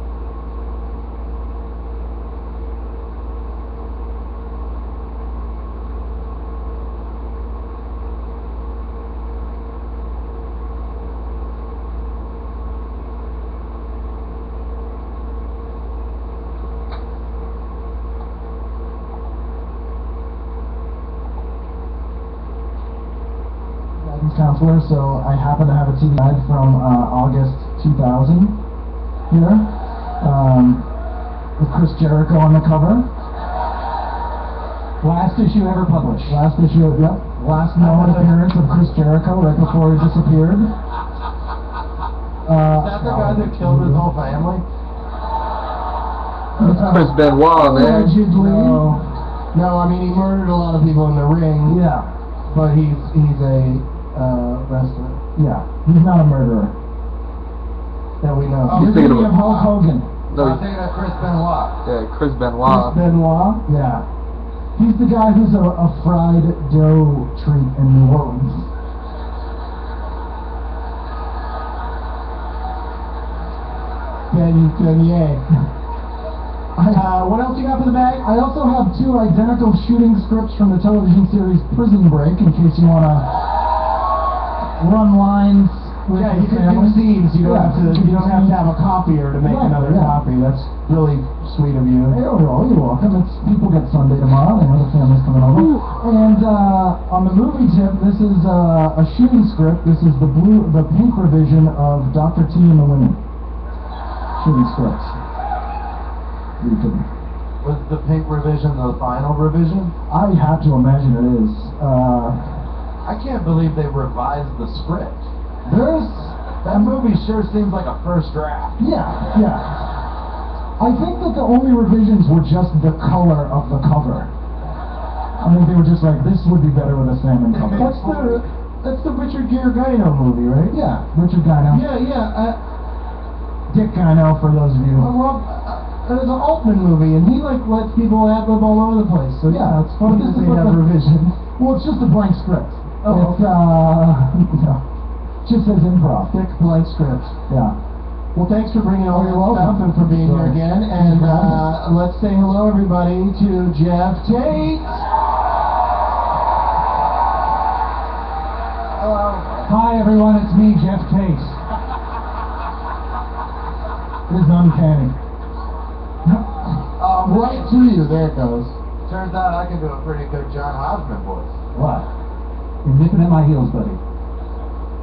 Speaker 4: Counselor, so I happen to have a TV ad from August 2000 here, with Chris Jericho on the cover. Last issue ever published. Last issue, yep. Last known appearance of Chris Jericho right before he disappeared.
Speaker 6: Is that the guy that killed his whole family?
Speaker 1: Chris Benoit, man.
Speaker 4: Allegedly. No, I mean he murdered a lot of people in the ring. Yeah, but he's a wrestler. Yeah, he's not a murderer. That we know.
Speaker 6: Oh,
Speaker 4: You're
Speaker 1: thinking
Speaker 4: thinking of Hulk Hogan.
Speaker 1: No,
Speaker 6: I'm thinking of Chris Benoit.
Speaker 1: yeah, Chris Benoit.
Speaker 4: Chris Benoit? Yeah. He's the guy who's a fried dough treat in New Orleans. Beignet. What else you got for the bag? I also have 2 identical shooting scripts from the television series Prison Break, in case you want to run lines with
Speaker 7: Yeah,
Speaker 4: the
Speaker 7: you can do
Speaker 4: family.
Speaker 7: scenes. You don't have to have a copier to make
Speaker 4: Right,
Speaker 7: another
Speaker 4: yeah.
Speaker 7: copy. That's really sweet of you.
Speaker 4: You're welcome. It's people get Sunday tomorrow. They know the family's coming over. And on the movie tip, this is a shooting script. This is the pink revision of Dr. T and the Women. Shooting script. You can.
Speaker 6: Was the pink revision the final revision?
Speaker 4: I have to imagine it is.
Speaker 6: I can't believe they revised the script.
Speaker 4: That
Speaker 6: movie sure seems like a first draft.
Speaker 4: Yeah. I think that the only revisions were just the color of the cover. I think they were just like, this would be better with a salmon cover.
Speaker 7: That's the Richard Gere Gino movie, right?
Speaker 4: Yeah, Richard Gino.
Speaker 7: Yeah.
Speaker 4: Dick Gino, for those of you.
Speaker 7: It was an Altman movie, and he lets people ad-lib all over the place. So
Speaker 4: Yeah,
Speaker 7: it's funny
Speaker 4: but
Speaker 7: that
Speaker 4: this
Speaker 7: they
Speaker 4: is like
Speaker 7: have
Speaker 4: a-
Speaker 7: revisions.
Speaker 4: Well, it's just a blank script.
Speaker 7: Oh,
Speaker 4: It's, just says improv.
Speaker 7: Thick blank script.
Speaker 4: Yeah.
Speaker 7: Well, thanks for bringing all
Speaker 4: You're
Speaker 7: your
Speaker 4: welcome.
Speaker 7: stuff and for being
Speaker 4: Sure.
Speaker 7: here again. And let's say hello, everybody, to Jeff Tate. Hello.
Speaker 4: Hi, everyone. It's me, Jeff Tate. This is uncanny.
Speaker 7: Right to you. There it goes.
Speaker 6: Turns out I can do a pretty good John Hosman voice.
Speaker 4: What? You're nipping at my heels, buddy.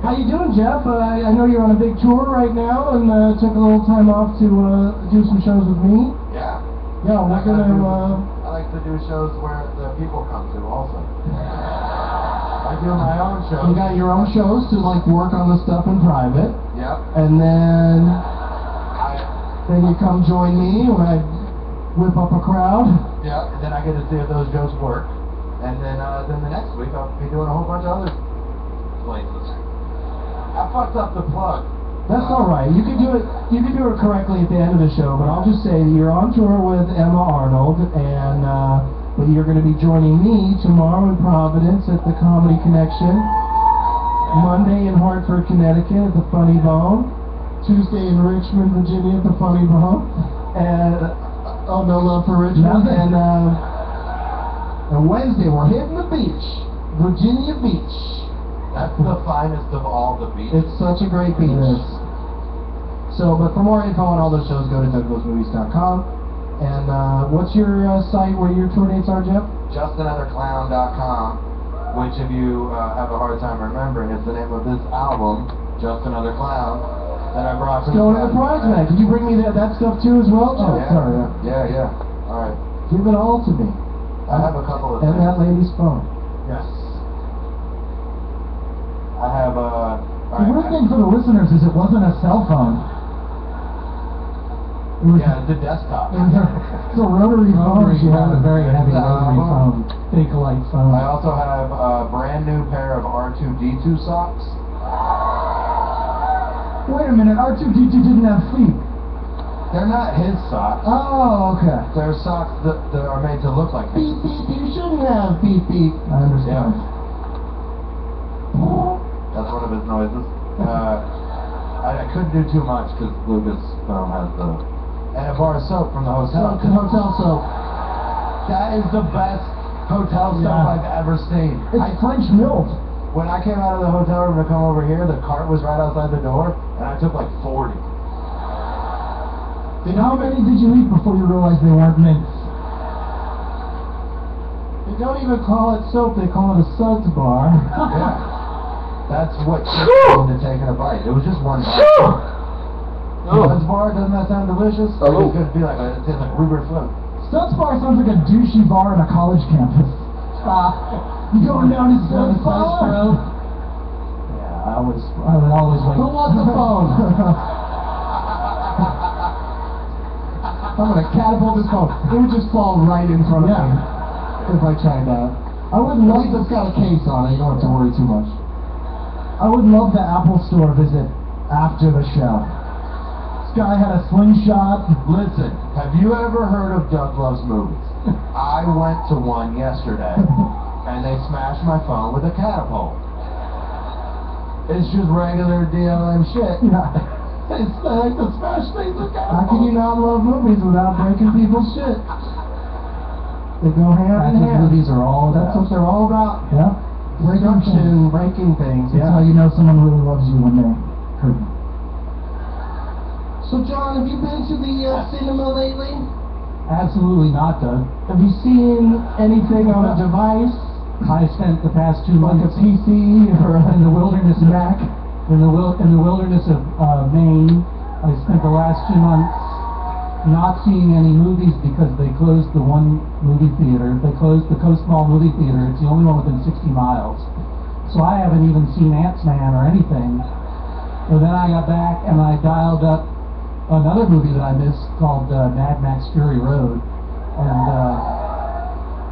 Speaker 7: How you doing, Jeff? I know you're on a big tour right now, and took a little time off to do some shows with me.
Speaker 6: Yeah.
Speaker 7: Yeah, we're gonna.
Speaker 6: I like to do shows where the people come to also. I do my own shows.
Speaker 7: You got your own shows to work on the stuff in private,
Speaker 6: Yep.
Speaker 7: and then
Speaker 6: I,
Speaker 7: you come join me when I whip up a crowd.
Speaker 6: yeah, and then I get to see if those jokes work. And then the next week I'll be doing a whole bunch of other places. I fucked up the plug.
Speaker 7: That's all right. You can do it. You can do it correctly at the end of the show. But I'll just say that you're on tour with Emma Arnold, and but you're going to be joining me tomorrow in Providence at the Comedy Connection, Monday in Hartford, Connecticut at the Funny Bone, Tuesday in Richmond, Virginia at the Funny Bone, and oh, no love for Richmond,
Speaker 4: Nothing.
Speaker 7: and Wednesday we're hitting the beach
Speaker 6: Virginia Beach. That's the finest of all the beaches.
Speaker 7: It's such a great beach. So, but for more info on all those shows, go to douglasmovies.com. And what's your site where your tour dates are, Jeff?
Speaker 6: JustAnotherClown.com, which if you have a hard time remembering, is the name of this album, Just Another Clown, that I brought from
Speaker 7: Go to the prize night. Can you bring me that stuff too as well, Jeff?
Speaker 6: yeah.
Speaker 7: Sorry.
Speaker 6: Yeah. All right.
Speaker 7: Give it all to me.
Speaker 6: I have a couple of
Speaker 7: And
Speaker 6: things.
Speaker 7: that lady's phone.
Speaker 6: Yes. I have a...
Speaker 2: The weird thing for the listeners is it wasn't a cell phone. It was,
Speaker 6: Yeah, the desktop.
Speaker 2: it was it's a rotary phone.
Speaker 7: Rotary
Speaker 2: She had a
Speaker 7: phone.
Speaker 2: very heavy
Speaker 6: It's a
Speaker 2: rotary phone. Bakelite phone.
Speaker 6: I also have a brand new pair of R2-D2 socks.
Speaker 2: Wait a minute, R2-D2 didn't have feet.
Speaker 6: They're not his socks.
Speaker 2: Oh, okay.
Speaker 6: They're socks that are made to look like his.
Speaker 7: Beep, beep, you shouldn't have beep, beep.
Speaker 2: I understand.
Speaker 6: That's one of his noises. I couldn't do too much because Lucasfilm has the... And a bar of soap from the hotel.
Speaker 2: Hotel soap.
Speaker 6: That is the best hotel soap
Speaker 2: Yeah.
Speaker 6: I've ever seen.
Speaker 2: It's French milled.
Speaker 6: When I came out of the hotel room to come over here, the cart was right outside the door, and I took like 40.
Speaker 2: How many did you eat before you realized they weren't mints?
Speaker 7: They don't even call it soap, they call it a suds bar.
Speaker 6: Yeah. That's what tricked me into taking a bite. It was just one bite. Suds bar, doesn't that sound delicious?
Speaker 1: Oh.
Speaker 6: It could be like it tastes like Ruber float.
Speaker 2: Suds bar sounds like a douchey bar on a college campus. You going down to Suds bar?
Speaker 7: Yeah, I would always wait.
Speaker 2: Who wants the phone?
Speaker 7: I'm gonna catapult this phone. It would just fall right in front of
Speaker 2: Yeah.
Speaker 7: me if I tried that.
Speaker 2: I would
Speaker 7: At
Speaker 2: love
Speaker 7: least it's got a case on it, you don't have to worry too much.
Speaker 2: I would love the Apple Store visit after the show. This guy had a slingshot.
Speaker 6: Listen, have you ever heard of Doug Loves Movies? I went to one yesterday, and they smashed my phone with a catapult. It's just regular DLM shit.
Speaker 2: Yeah.
Speaker 6: It's like to smash things with catapults.
Speaker 7: How can you not love movies without breaking people's shit? They go hand in hand.
Speaker 2: Movies are all
Speaker 7: That's what they're all about.
Speaker 2: Yeah.
Speaker 7: Destruction, breaking things.
Speaker 2: That's how you know someone really loves you when they hurt you.
Speaker 7: So John, have you been to the cinema lately?
Speaker 2: Absolutely not, Doug.
Speaker 7: Have you seen anything on a device?
Speaker 2: I spent the past 2
Speaker 7: Like a
Speaker 2: months
Speaker 7: PC or
Speaker 2: in the wilderness of
Speaker 7: Mac?
Speaker 2: in the wilderness of Maine. I spent the last 2 months not seeing any movies because they closed the one movie theater. They closed the Coast Mall movie theater. It's the only one within 60 miles. So I haven't even seen Ant-Man or anything. So then I got back and I dialed up another movie that I missed called Mad Max Fury Road. And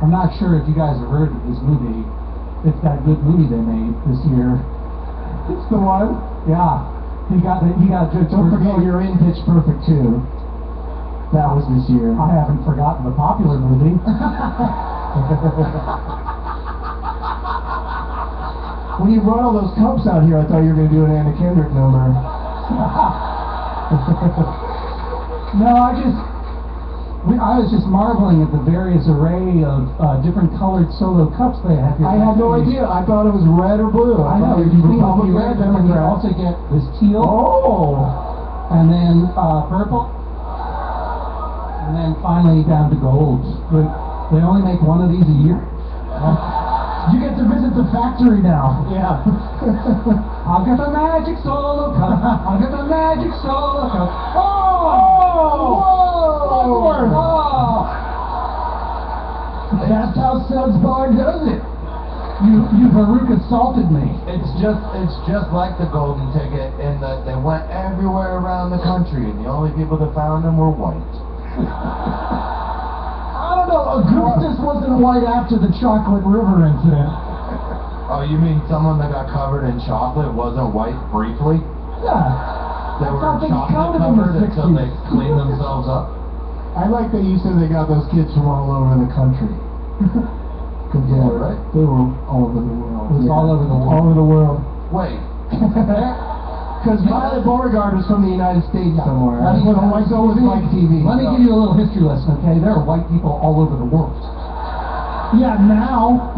Speaker 2: I'm not sure if you guys have heard of this movie. It's that good movie they made this year.
Speaker 7: It's the one.
Speaker 2: Yeah. He got good.
Speaker 7: Don't forget you're in Pitch Perfect too. That was this year.
Speaker 2: I haven't forgotten the popular movie.
Speaker 7: When you brought all those cups out here, I thought you were going to do an Anna Kendrick number.
Speaker 2: No, I was just marveling at the various array of different colored solo cups they have here.
Speaker 7: I had no idea. I thought it was red or blue.
Speaker 2: I know,
Speaker 7: thought
Speaker 2: you
Speaker 7: it was
Speaker 2: Republican
Speaker 7: red,
Speaker 2: red, and you also get this teal,
Speaker 7: Oh!
Speaker 2: and then purple, and then finally down to gold. But they only make one of these a year. You get to visit the factory now.
Speaker 7: Yeah.
Speaker 2: I'll get the magic solo cup. I'll get the magic solo cup.
Speaker 7: Whoa!
Speaker 2: Oh!
Speaker 7: That's how Suds Bar does it.
Speaker 2: You Baruch assaulted me.
Speaker 6: It's just like the golden ticket in that they went everywhere around the country, and the only people that found them were white.
Speaker 2: I don't know. Augustus wasn't white after the Chocolate River incident.
Speaker 6: Oh, you mean someone that got covered in chocolate wasn't white briefly?
Speaker 2: Yeah.
Speaker 6: They were
Speaker 2: Something
Speaker 6: chocolate
Speaker 2: counted in the
Speaker 6: covered until they
Speaker 2: 60s.
Speaker 6: cleaned themselves up?
Speaker 7: I like that you said they got those kids from all over the country. Cause
Speaker 6: Yeah, right.
Speaker 7: They were all over the world.
Speaker 2: It was all over the world.
Speaker 7: All over the world.
Speaker 6: Wait.
Speaker 7: Because Violet Beauregard was from the United States somewhere.
Speaker 2: Let me-
Speaker 7: That's always like TV.
Speaker 2: Let me give you a little history lesson, okay? There are white people all over the world.
Speaker 7: Yeah, now.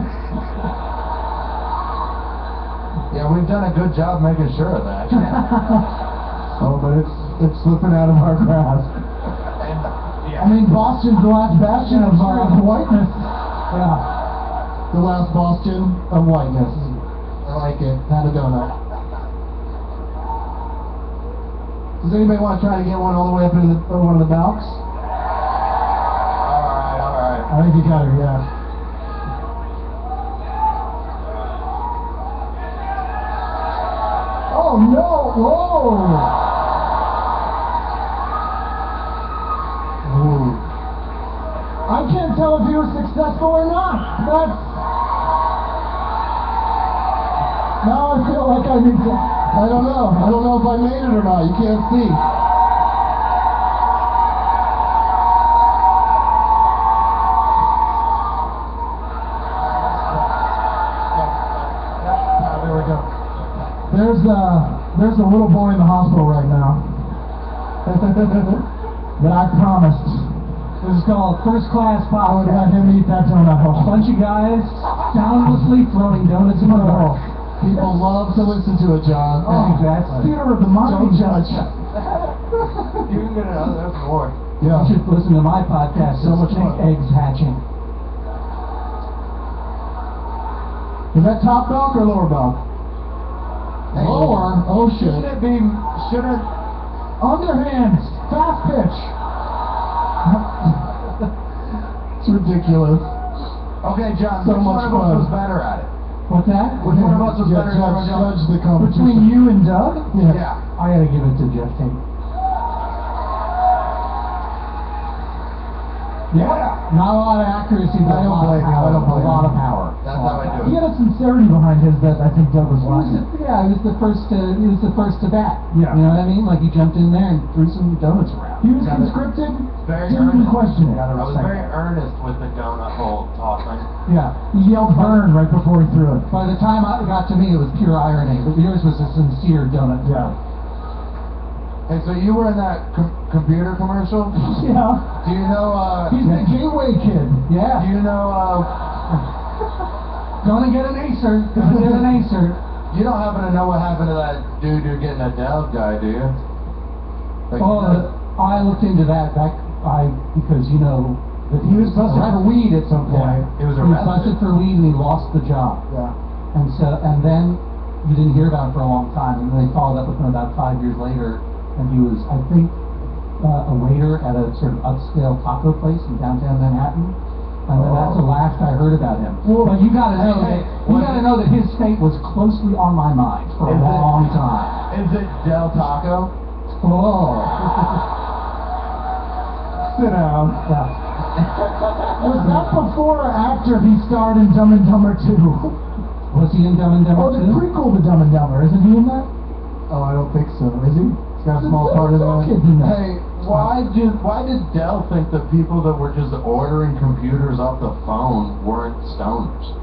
Speaker 6: Yeah, we've done a good job making sure of that.
Speaker 7: Oh, but it's slipping out of our grasp.
Speaker 6: Yeah.
Speaker 7: I mean, Boston's the last bastion of whiteness. Yeah. The last bastion of whiteness. I like it. Have a donut. Does anybody want to try to get one all the way up into one of the balconies?
Speaker 6: All right.
Speaker 7: I think you got her, yeah. Oh no! Whoa! Ooh. I can't tell if you were successful or not. That's... Now I feel like I need to... I don't know. I don't know if I made it or not. You can't see. There we go. There's a little boy in the hospital right now. That I promised. This is called First Class Pop. I would let him eat that donut. A bunch of guys soundlessly throwing donuts in the dark. People love to listen to it, John. Oh, that's theater of the mind. Don't judge.
Speaker 6: You're gonna that's more.
Speaker 7: Yeah.
Speaker 3: You should listen to my podcast.
Speaker 7: So much
Speaker 3: Snake
Speaker 7: fun.
Speaker 3: Eggs Hatching.
Speaker 7: Is that top bunk or lower bunk? Lower? Oh shit.
Speaker 6: Shouldn't
Speaker 7: Underhand. Fast pitch. It's ridiculous.
Speaker 6: Okay, John,
Speaker 7: So
Speaker 6: which one
Speaker 7: much
Speaker 6: of us
Speaker 7: fun.
Speaker 6: was better at it?
Speaker 3: What's that?
Speaker 6: Which one of us was better at it?
Speaker 7: Judge the competition.
Speaker 3: Between you and Doug?
Speaker 6: Yeah.
Speaker 3: I gotta give it to Jeff Tate.
Speaker 6: Yeah.
Speaker 3: Not a lot of accuracy, but
Speaker 7: I
Speaker 3: a
Speaker 7: don't
Speaker 3: lot of
Speaker 7: blame you.
Speaker 3: power.
Speaker 7: I don't blame
Speaker 3: A lot
Speaker 7: you.
Speaker 3: of power.
Speaker 6: That's how I do
Speaker 7: He
Speaker 6: it.
Speaker 7: had a sincerity behind his that I think Doug was lacking.
Speaker 3: Yeah, he was the first to bat.
Speaker 7: Yeah.
Speaker 3: You know what I mean? Like he jumped in there and threw some donuts around.
Speaker 7: He was
Speaker 3: Gotta-
Speaker 7: conscripted,
Speaker 6: Very
Speaker 7: didn't even
Speaker 6: earnest.
Speaker 7: question it.
Speaker 6: I was very earnest with the donut hole tossing.
Speaker 7: Yeah, he yelled burn right before he threw it.
Speaker 3: By the time it got to me, it was pure irony. But yours was a sincere donut throw.
Speaker 7: Yeah.
Speaker 6: Hey, so you were in that computer commercial?
Speaker 7: Yeah.
Speaker 6: Do you know,
Speaker 7: He's the gateway kid.
Speaker 3: Yeah.
Speaker 6: do you know,
Speaker 3: Gonna get an Acer. Gonna get an Acer.
Speaker 6: you don't happen to know what happened to that dude you're getting a Dell guy, do you? Like,
Speaker 3: I looked into that because you know that
Speaker 7: He was busted for weed at some point.
Speaker 6: It was
Speaker 3: he was
Speaker 6: arrested.
Speaker 3: busted for weed and he lost the job.
Speaker 7: Yeah.
Speaker 3: And then you didn't hear about it for a long time, and they followed up with him about 5 years later, and he was, I think, a waiter at a sort of upscale taco place in downtown Manhattan. And then that's the last I heard about him.
Speaker 7: Well,
Speaker 3: but you gotta know
Speaker 6: hey,
Speaker 3: that his fate was closely on my mind for a
Speaker 6: Is it-
Speaker 3: long time.
Speaker 6: Is it Del Taco?
Speaker 3: Oh.
Speaker 7: Sit down.
Speaker 3: Yeah.
Speaker 7: Was that before or after he starred in Dumb and Dumber 2?
Speaker 3: Was he in Dumb and
Speaker 7: Oh,
Speaker 3: Dumber
Speaker 7: the
Speaker 3: 2?
Speaker 7: prequel to Dumb and Dumber, isn't he in that? Oh, I don't think so. Is he? He's got a small part in that.
Speaker 6: Hey, why did Dell think the people that were just ordering computers off the phone weren't stoners?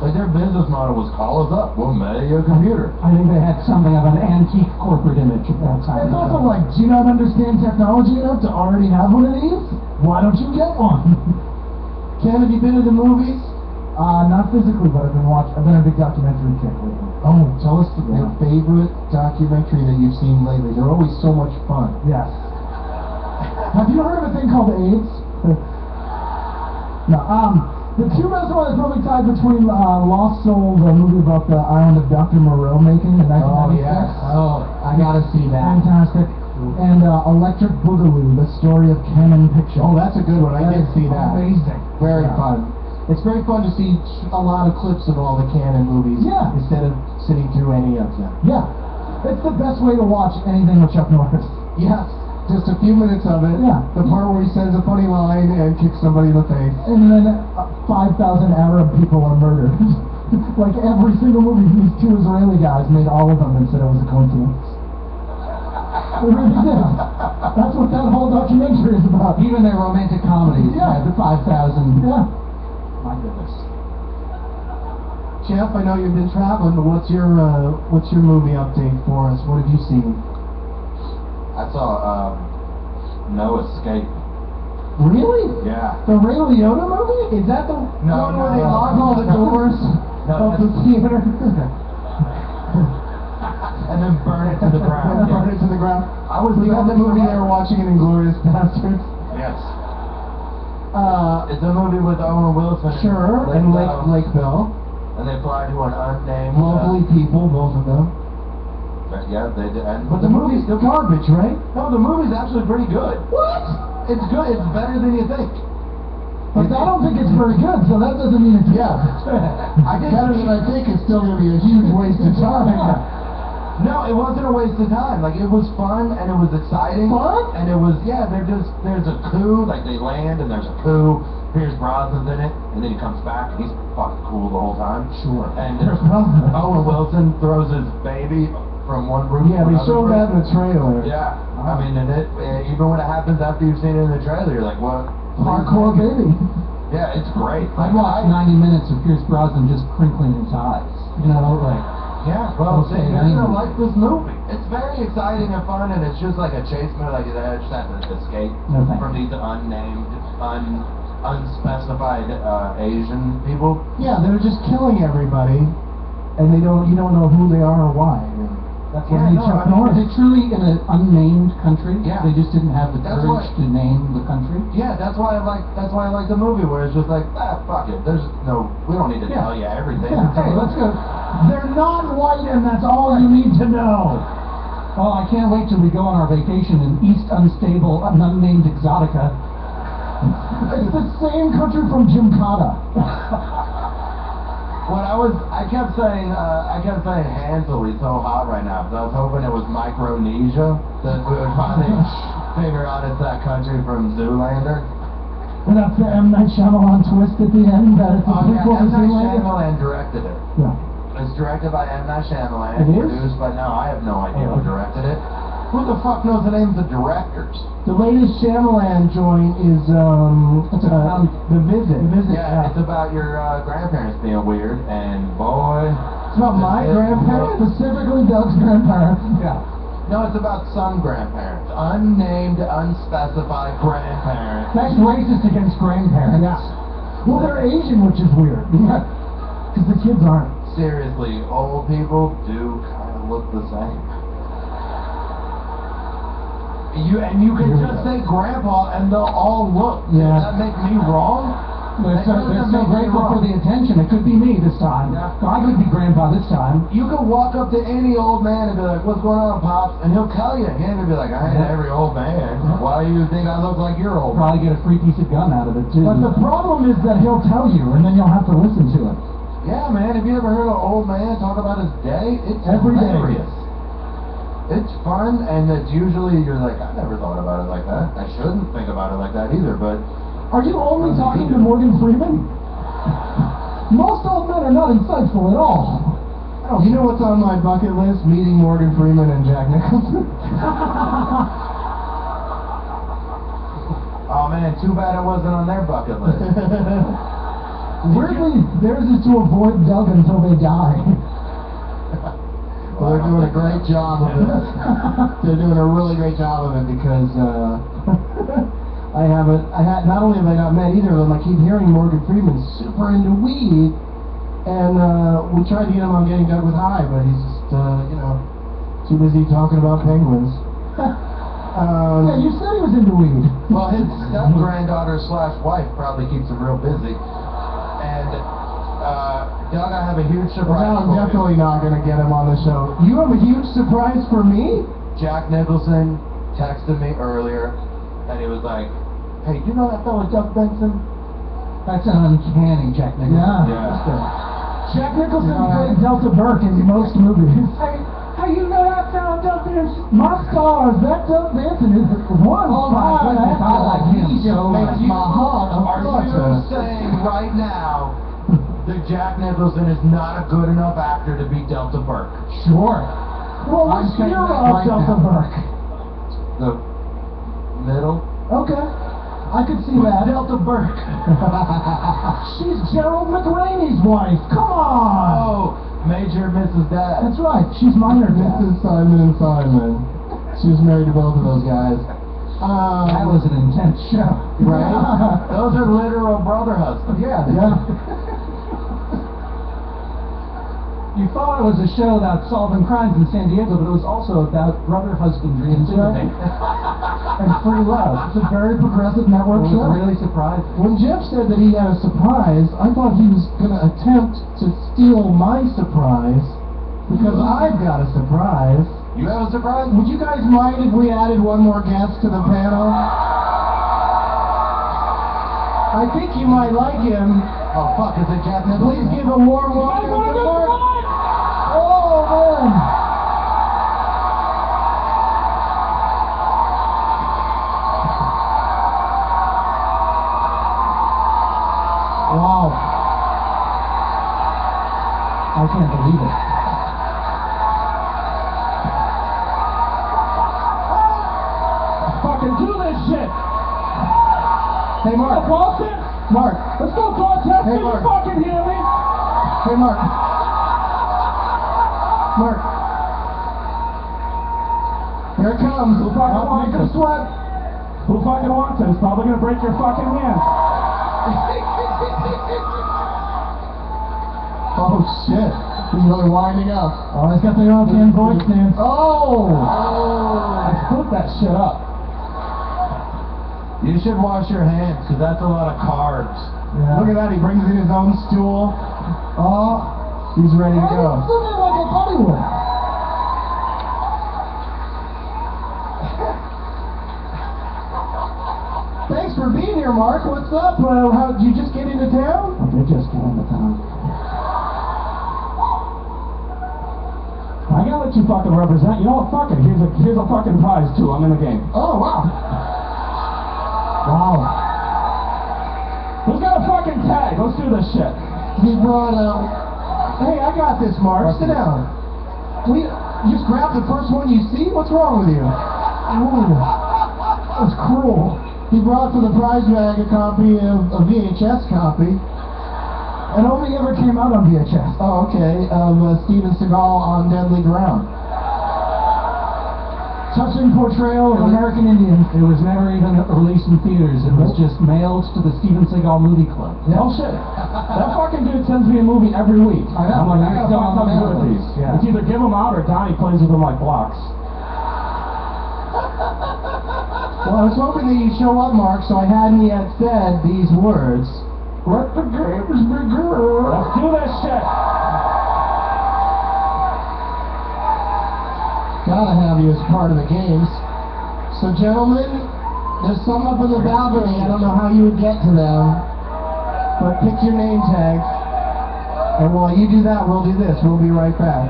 Speaker 6: Like their business model was call us up, we'll mail you a computer.
Speaker 3: I think they had something of an antique corporate image at that time.
Speaker 7: It's also like, do you not understand technology enough to already have one of these? Why don't you get one? Ken, have you been to the movies? Not physically, but I've been a big documentary kick lately. Oh, tell us your favorite documentary that you've seen lately. They're always so much fun. Yes. Have you heard of a thing called AIDS? No. The two best one is probably tied between Lost Soul, the movie about the island of Dr. Moreau making in 1996.
Speaker 3: Oh, I gotta see that.
Speaker 7: Fantastic. And Electric Boogaloo, the story of Canon Pictures. Oh, that's a good one. I did see that.
Speaker 3: Amazing.
Speaker 7: Very fun. It's very fun to see a lot of clips of all the Canon movies. Yeah. Instead of sitting through any of them. Yeah. It's the best way to watch anything with Chuck Norris. Yes. Just a few minutes of it. Yeah. The part where he says a funny line and kicks somebody in the face. And then 5,000 Arab people are murdered. Like every single movie, these two Israeli guys made all of them and said it was a coincidence. They really did. That's what that whole documentary is about.
Speaker 3: Even their romantic comedies had the 5,000.
Speaker 7: Yeah.
Speaker 3: My goodness.
Speaker 7: Jeff, I know you've been traveling, but what's your movie update for us? What have you seen?
Speaker 6: I saw No Escape.
Speaker 7: Really?
Speaker 6: Yeah.
Speaker 7: The Ray Liotta movie? Is that the
Speaker 6: No,
Speaker 7: one where they
Speaker 6: no.
Speaker 7: lock all the doors
Speaker 6: No,
Speaker 7: of the theater? Burn it to the ground.
Speaker 6: I was
Speaker 7: Was
Speaker 6: the
Speaker 7: that the
Speaker 6: only
Speaker 7: movie they were
Speaker 6: survivor.
Speaker 7: watching in Inglourious Bastards?
Speaker 6: Yes. It's a movie with Owen Wilson.
Speaker 7: Sure, and Lake Bell.
Speaker 6: And they fly to an unnamed.
Speaker 7: Lovely people, both of them.
Speaker 6: Yeah, they did.
Speaker 7: But the movie's garbage, right?
Speaker 6: No, the movie's actually pretty good.
Speaker 7: What?
Speaker 6: It's good. It's better than you think.
Speaker 7: But I don't think it's very good, so that doesn't mean it's
Speaker 6: I guess
Speaker 7: better than I think. It's still going to be a huge waste of time.
Speaker 6: No, it wasn't a waste of time. Like, it was fun and it was exciting.
Speaker 7: Fun?
Speaker 6: And it was, yeah, there's a coup, like they land and there's a coup. Pierce Brosnan's in it, and then he comes back and he's fucking cool the whole time.
Speaker 7: Sure.
Speaker 6: And
Speaker 7: Pierce Brosnan.
Speaker 6: Owen Wilson throws his baby from one room
Speaker 7: Yeah,
Speaker 6: to
Speaker 7: they
Speaker 6: another
Speaker 7: showed
Speaker 6: room.
Speaker 7: that in the trailer.
Speaker 6: Yeah, I mean, and even when it happens after you've seen it in the trailer, you're like, what?
Speaker 7: Hardcore baby.
Speaker 6: Yeah, it's great.
Speaker 8: I watched 90 minutes of Pierce Brosnan just crinkling his eyes. You know, like,
Speaker 6: Yeah, well,
Speaker 8: Okay,
Speaker 6: you're
Speaker 8: I
Speaker 6: gonna
Speaker 8: know.
Speaker 6: like this movie. It's very exciting and fun, and it's just like a chase movie. Like I just have to escape
Speaker 8: No, thank
Speaker 6: from these unnamed, unspecified Asian people.
Speaker 7: Yeah, they're just killing everybody, and you don't know who they are or why. That's
Speaker 6: Yeah,
Speaker 7: what you
Speaker 6: no,
Speaker 7: Chuck
Speaker 6: I mean,
Speaker 8: are
Speaker 7: Norris.
Speaker 8: they truly in an unnamed country?
Speaker 6: Yeah.
Speaker 8: They just didn't have the
Speaker 6: That's
Speaker 8: courage
Speaker 6: why-
Speaker 8: to name the country?
Speaker 6: Yeah, that's why I like the movie, where it's just like, fuck it. We don't need to tell you everything.
Speaker 8: Hey, let's go.
Speaker 7: They're non-white, and that's all you need to know.
Speaker 8: Well, I can't wait till we go on our vacation in East Unstable, Unnamed Exotica.
Speaker 7: It's the same country from Gymkhana.
Speaker 6: I kept saying Hansel, he's so hot right now, because I was hoping it was Micronesia, that we would finally figure out it's that country from Zoolander.
Speaker 7: And that's the M. Night Shyamalan twist at the end, that it's a
Speaker 6: Oh yeah,
Speaker 7: prequel to
Speaker 6: M. Night
Speaker 7: Zoolander.
Speaker 6: Shyamalan directed it.
Speaker 7: Yeah.
Speaker 6: It's directed by M. Night Shyamalan,
Speaker 7: It is?
Speaker 6: produced by, no, I have no idea
Speaker 7: Oh,
Speaker 6: who directed it. Who the fuck knows the names of directors?
Speaker 7: The latest Shyamalan joint is The Visit.
Speaker 6: Yeah, it's about your grandparents being weird, and boy...
Speaker 7: It's about my grandparents, specifically Doug's grandparents.
Speaker 8: Yeah.
Speaker 6: No, it's about some grandparents. Unnamed, unspecified grandparents.
Speaker 8: That's racist against grandparents.
Speaker 7: Yeah. Well, they're Asian, which is weird. Because the kids aren't.
Speaker 6: Seriously, old people do kind of look the same. You can just say grandpa and they'll all look.
Speaker 7: Yeah.
Speaker 6: Does that make me wrong?
Speaker 8: They're so
Speaker 6: That doesn't make me
Speaker 8: grateful for
Speaker 6: wrong.
Speaker 8: the attention. It could be me this time.
Speaker 6: Yeah.
Speaker 8: I could be grandpa this time.
Speaker 6: You could walk up to any old man and be like, what's going on, Pops? And he'll tell you. He ain't gonna be like, I ain't every old man. Why do you think I look like you're old?
Speaker 8: Probably get a free piece of gum out of it, too.
Speaker 7: But the problem is that he'll tell you, and then you'll have to listen to it.
Speaker 6: Yeah, man, have you ever heard an old man talk about his day? It's
Speaker 7: Every day.
Speaker 6: hilarious. It's fun, and it's usually, you're like, I never thought about it like that. I shouldn't think about it like that either, but...
Speaker 7: Are you only talking to Morgan Freeman? Most old men are not insightful at all. You know what's on my bucket list? Meeting Morgan Freeman and Jack Nicholson.
Speaker 6: Oh man, too bad it wasn't on their bucket list.
Speaker 7: Weirdly, theirs is to avoid Doug until they die. Well, they're doing a great job of it. They're doing a really great job of it because not only have I not met either of them, I keep hearing Morgan Freeman's super into weed, and we tried to get him on Getting Doug with High, but he's just, too busy talking about penguins. Yeah, you said he was into weed.
Speaker 6: Well, his step-granddaughter/wife probably keeps him real busy. And, Doug, I have a huge surprise
Speaker 7: Well, I'm
Speaker 6: for you.
Speaker 7: definitely not going to get him on the show. You have a huge surprise for me?
Speaker 6: Jack Nicholson texted me earlier, and he was like, hey, you know that fellow Doug Benson?
Speaker 8: That's an uncanny Jack Nicholson.
Speaker 6: Yeah.
Speaker 7: Jack Nicholson played Delta Burke in most movies. Hey, you know that fellow Doug Benson? My stars, that Doug Benson is one
Speaker 8: Oh my goodness, I like him so much.
Speaker 7: Makes my heart a
Speaker 6: Are you
Speaker 7: flutter.
Speaker 6: saying right now that Jack Nicholson is not a good enough actor to be Delta Burke?
Speaker 8: Sure.
Speaker 7: Well,
Speaker 8: I'm
Speaker 7: what's
Speaker 8: saying
Speaker 7: your
Speaker 8: that right
Speaker 7: Delta
Speaker 8: now.
Speaker 7: Burke?
Speaker 6: The middle?
Speaker 7: Okay. I could see that.
Speaker 6: Delta Burke.
Speaker 7: She's Gerald McRaney's wife. Come on.
Speaker 6: Oh, Major and Mrs. Dad.
Speaker 7: That's right. She's minor. Mrs. Simon and Simon. She was married to both of those guys.
Speaker 8: That was an intense show.
Speaker 7: Right?
Speaker 6: Those are literal brother husbands.
Speaker 8: Yeah.
Speaker 7: Yeah.
Speaker 8: You thought it was a show about solving crimes in San Diego, but it was also about brother husbandry and sympathy.
Speaker 7: And free love. It's a very progressive network
Speaker 8: It was
Speaker 7: show.
Speaker 8: really surprising.
Speaker 7: When Jeff said that he had a surprise, I thought he was going to attempt to steal my surprise because I've got a surprise.
Speaker 6: You have a surprise?
Speaker 7: Would you guys mind if we added one more guest to the panel? I think you might like him.
Speaker 6: Oh, fuck, is it Captain?
Speaker 7: Please give a warm welcome to Mark. Oh, man. Wow.
Speaker 8: I can't believe it. Fucking do this shit!
Speaker 7: Hey, Mark.
Speaker 8: Boston?
Speaker 7: Mark.
Speaker 8: Let's go contest!
Speaker 7: Hey,
Speaker 8: Can you
Speaker 7: Mark.
Speaker 8: fucking hear me?
Speaker 7: Hey, Mark. Mark. Here it comes.
Speaker 8: Who fucking
Speaker 7: Up
Speaker 8: wants
Speaker 7: makes a
Speaker 8: it?
Speaker 7: sweat.
Speaker 8: Who fucking wants it? It's probably gonna break your fucking hand.
Speaker 7: Oh, shit. He's really winding up.
Speaker 8: Oh, he's got the off-hand voice dance.
Speaker 7: Oh!
Speaker 8: I split that shit up.
Speaker 6: You should wash your hands, because that's a lot of carbs.
Speaker 8: Yeah.
Speaker 7: Look at that. He brings in his own stool. Oh, he's ready to go.
Speaker 4: Something like a Hollywood.
Speaker 7: Thanks for being here, Mark. What's up? How did you just get into town?
Speaker 2: I just came into town.
Speaker 8: I gotta let you fucking represent. You know what? Fuck it. Here's a fucking prize too. I'm in the game.
Speaker 7: Oh, wow.
Speaker 2: Wow.
Speaker 8: Who's got a fucking tag? Let's do this shit.
Speaker 7: He brought Hey, I got this, Mark. Sit down. You just grab the first one you see? What's wrong with you? Ooh. That's cruel. He brought for the prize bag a copy of a VHS copy.
Speaker 8: It only ever came out on VHS.
Speaker 7: Oh, okay. Of Steven Seagal on Deadly Ground.
Speaker 8: Touching portrayal of American Indians. It was never even released in theaters. It was just mailed to the Steven Seagal Movie Club.
Speaker 7: Yeah.
Speaker 8: Oh shit. That fucking dude sends me a movie every week.
Speaker 7: I know.
Speaker 8: I'm like,
Speaker 7: I
Speaker 8: I
Speaker 7: gotta
Speaker 8: gotta
Speaker 7: find
Speaker 8: find
Speaker 7: them
Speaker 8: something good
Speaker 7: out.
Speaker 8: with these.
Speaker 7: Yeah.
Speaker 8: It's either give them out or Donnie plays with them like blocks.
Speaker 7: Well, I was hoping that you'd show up, Mark, so I hadn't yet said these words. Let the games begin.
Speaker 8: Let's do this shit.
Speaker 7: Gotta have you as part of the games. So, gentlemen, there's some up in the balcony. I don't know how you would get to them, but pick your name tags. And while you do that, we'll do this. We'll be right back.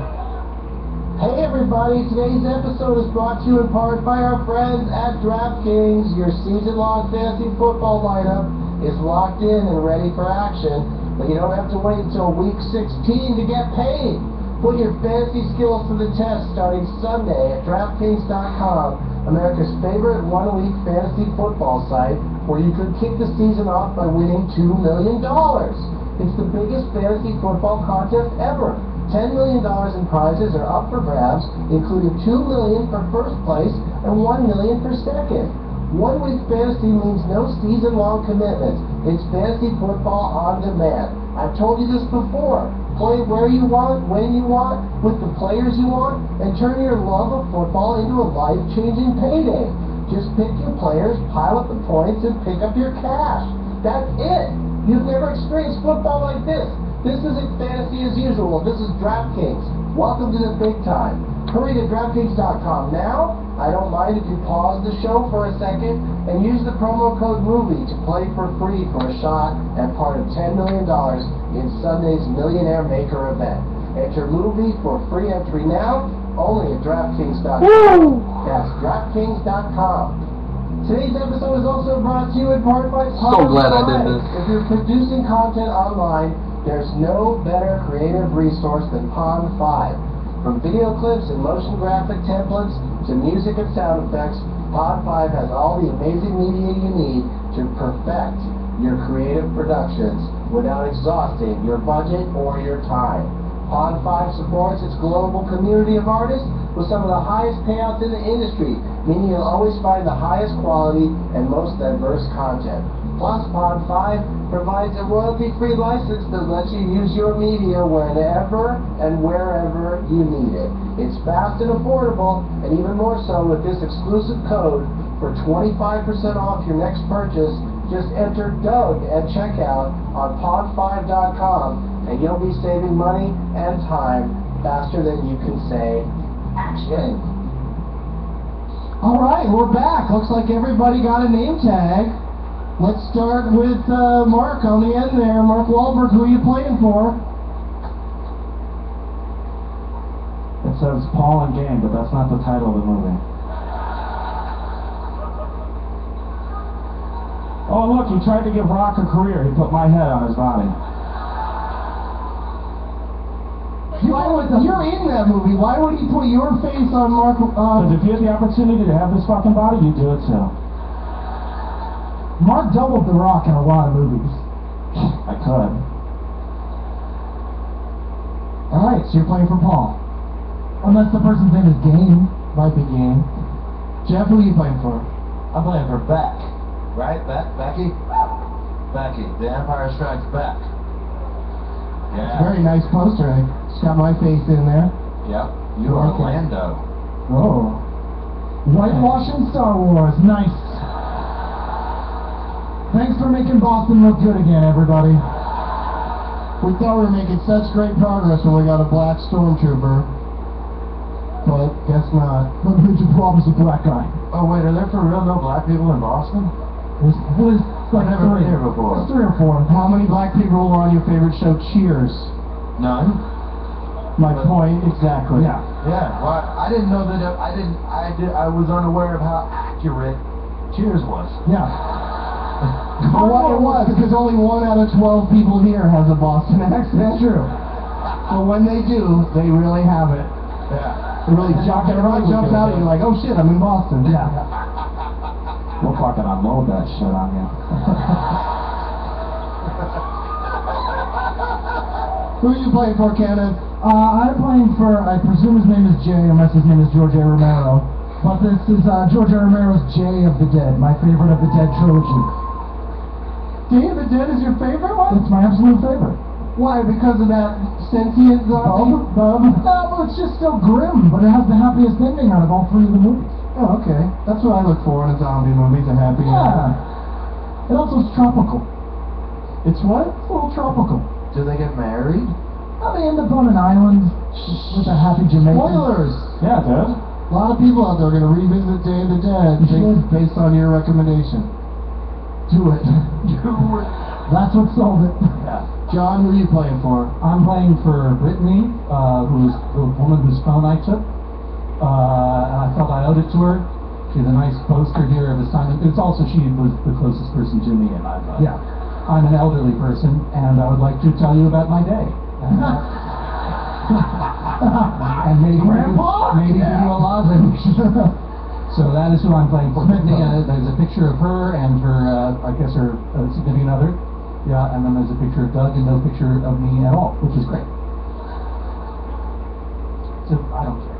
Speaker 4: Hey everybody, today's episode is brought to you in part by our friends at DraftKings. Your season-long fantasy football lineup is locked in and ready for action, but you don't have to wait until week 16 to get paid. Put your fantasy skills to the test starting Sunday at DraftKings.com, America's favorite one-week fantasy football site, where you could kick the season off by winning $2 million. It's the biggest fantasy football contest ever. $10 million in prizes are up for grabs, including $2 million for first place and $1 million for second. 1 week fantasy means no season-long commitments. It's fantasy football on demand. I've told you this before. Play where you want, when you want, with the players you want, and turn your love of football into a life-changing payday. Just pick your players, pile up the points, and pick up your cash. That's it. You've never experienced football like this. This isn't fantasy as usual. This is DraftKings. Welcome to the big time. Hurry to DraftKings.com now. I don't mind if you pause the show for a second and use the promo code MOVIE to play for free for a shot at part of $10 million in Sunday's Millionaire Maker event. Enter MOVIE for free entry now, only at DraftKings.com. That's DraftKings.com. Today's episode is also brought to you in part by
Speaker 1: So glad I did this.
Speaker 4: If you're producing content online, there's no better creative resource than Pond 5. From video clips and motion graphic templates to music and sound effects, Pond 5 has all the amazing media you need to perfect your creative productions without exhausting your budget or your time. Pond 5 supports its global community of artists with some of the highest payouts in the industry, meaning you'll always find the highest quality and most diverse content. Plus, Pod 5 provides a royalty-free license that lets you use your media whenever and wherever you need it. It's fast and affordable, and even more so with this exclusive code for 25% off your next purchase. Just enter Doug at checkout on pod5.com, and you'll be saving money and time faster than you can say action.
Speaker 7: All right, we're back. Looks like everybody got a name tag. Let's start with Mark on the end there. Mark Wahlberg, who are you playing for?
Speaker 8: It says Paul and Gang, but that's not the title of the movie. Oh, look, he tried to give Rock a career. He put my head on his body.
Speaker 7: You're in that movie. Why would he put your face on Mark?
Speaker 8: Because if you had the opportunity to have this fucking body, you'd do it too.
Speaker 7: Mark doubled The Rock in a lot of movies.
Speaker 8: I could.
Speaker 7: All right, so you're playing for Paul. Unless the person's name is Game. Might be Game. Jeff, who are you playing for?
Speaker 6: I'm playing for Beck. Right? Becky? Becky. The Empire Strikes Back. Yeah.
Speaker 7: Very nice poster. It's got my face in there.
Speaker 6: Yep. You are
Speaker 7: Okay.
Speaker 6: Lando.
Speaker 7: Oh. Whitewashing Star Wars. Nice. Thanks for making Boston look good again, everybody. We thought we were making such great progress when we got a black stormtrooper. But guess not. What did you promise a black guy?
Speaker 6: Oh wait, are there for real no black people in Boston?
Speaker 7: There's like
Speaker 6: I've never been
Speaker 7: three.
Speaker 6: here before.
Speaker 7: There's 3 or 4. How many black people were on your favorite show, Cheers?
Speaker 6: None?
Speaker 7: My point, exactly. Yeah.
Speaker 6: Yeah. Well, I didn't know that. I was unaware of how accurate Cheers was.
Speaker 7: Yeah. Well, it was, because only 1 out of 12 people here has a Boston accent. That's true. So when they do, they really have it.
Speaker 6: Yeah.
Speaker 7: It really jumps out at you like, oh shit, I'm in Boston. Yeah.
Speaker 8: We'll fucking unload that shit on you.
Speaker 7: Who are you playing for, Kenneth?
Speaker 9: I'm playing for, I presume his name is Jay, unless his name is George A. Romero. But this is George A. Romero's Jay of the Dead, my favorite of the Dead trilogy.
Speaker 7: Day of the Dead is your favorite one?
Speaker 9: It's my absolute favorite.
Speaker 7: Why? Because of that sentient zombie?
Speaker 9: No, but it's just so grim, but it has the happiest ending out of all 3 of the movies.
Speaker 7: Oh, okay. That's what I look for in a zombie movie, a happy ending.
Speaker 9: Yeah. It also is tropical.
Speaker 7: It's what?
Speaker 9: It's a little tropical.
Speaker 6: Do they get married?
Speaker 9: Well, they end up on an island with a happy Jamaican.
Speaker 7: Spoilers!
Speaker 8: Yeah, dude.
Speaker 7: A lot of people out there are going to revisit Day of the Dead based on your recommendation. Do it.
Speaker 9: That's what sold it.
Speaker 6: Yeah.
Speaker 7: John, who are you playing for?
Speaker 8: I'm playing for Brittany, who's the woman whose phone I took. And I felt I owed it to her. She has a nice poster here of a sign. It's also, she was the closest person to me, and I'm an elderly person, and I would like to tell you about my day. And maybe give you a lozenge. So that is who I'm playing for. Brittany, there's a picture of her and her, I guess her significant other. Yeah, and then there's a picture of Doug and no picture of me at all, which is great. So I don't care.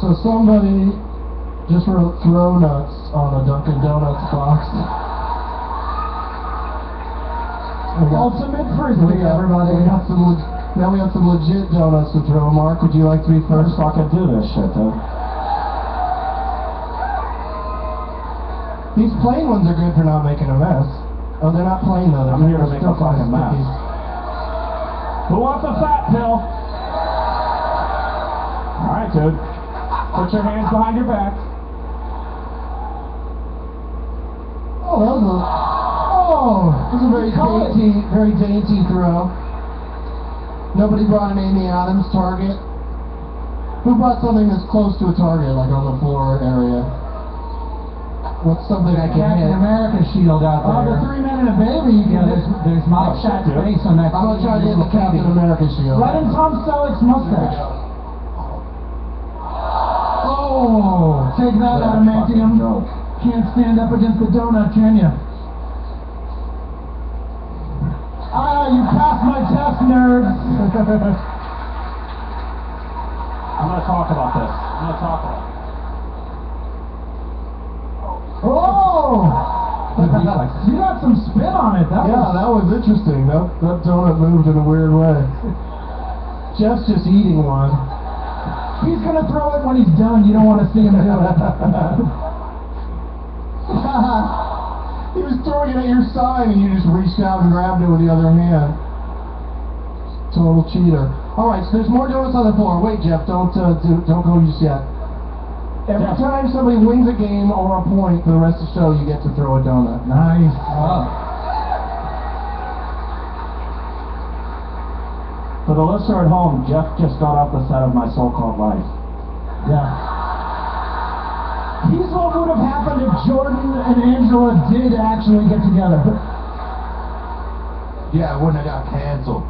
Speaker 7: So somebody just wrote throw nuts on a Dunkin' Donuts box.
Speaker 9: Ultimate frisbee, everybody.
Speaker 7: Now we have some legit donuts to throw. Mark, would you like to be first?
Speaker 8: Fucking do this shit, dude.
Speaker 7: These plain ones are good for not making a mess. Oh, they're not plain though.
Speaker 8: I'm here to make a fucking mess. Who wants a fat pill? Alright, dude. Put your hands behind your back.
Speaker 7: Oh, that was a very dainty throw. Nobody brought an Amy Adams target. Who brought something that's close to a target, like on the floor area? What's something I can
Speaker 8: Captain
Speaker 7: hit?
Speaker 8: America shield out
Speaker 9: Oh,
Speaker 8: there.
Speaker 9: the 3 Men and a Baby.
Speaker 8: Yeah, there's my fat face on that.
Speaker 7: I'm gonna try to hit the Captain America shield.
Speaker 9: Right in Tom Selleck's mustache. Oh, take that, adamantium. Can't stand up against the donut, can you? Ah, you passed my test, nerd.
Speaker 8: I'm gonna talk about this. I'm gonna talk about it.
Speaker 9: Oh! some spin on it.
Speaker 7: That was interesting. That donut moved in a weird way. Jeff's just eating one.
Speaker 9: He's gonna throw it when he's done. You don't want to see him do it.
Speaker 7: He was throwing it at your sign and you just reached out and grabbed it with the other hand. Total cheater. Alright, so there's more donuts on the floor. Wait, Jeff, don't go just yet. Every time somebody wins a game or a point for the rest of the show, you get to throw a donut.
Speaker 9: Nice.
Speaker 2: For the listener at home, Jeff just got off the set of My So-Called Life.
Speaker 9: Yeah. Here's what would have happened if Jordan and Angela did actually get together.
Speaker 6: Yeah, it wouldn't have got canceled.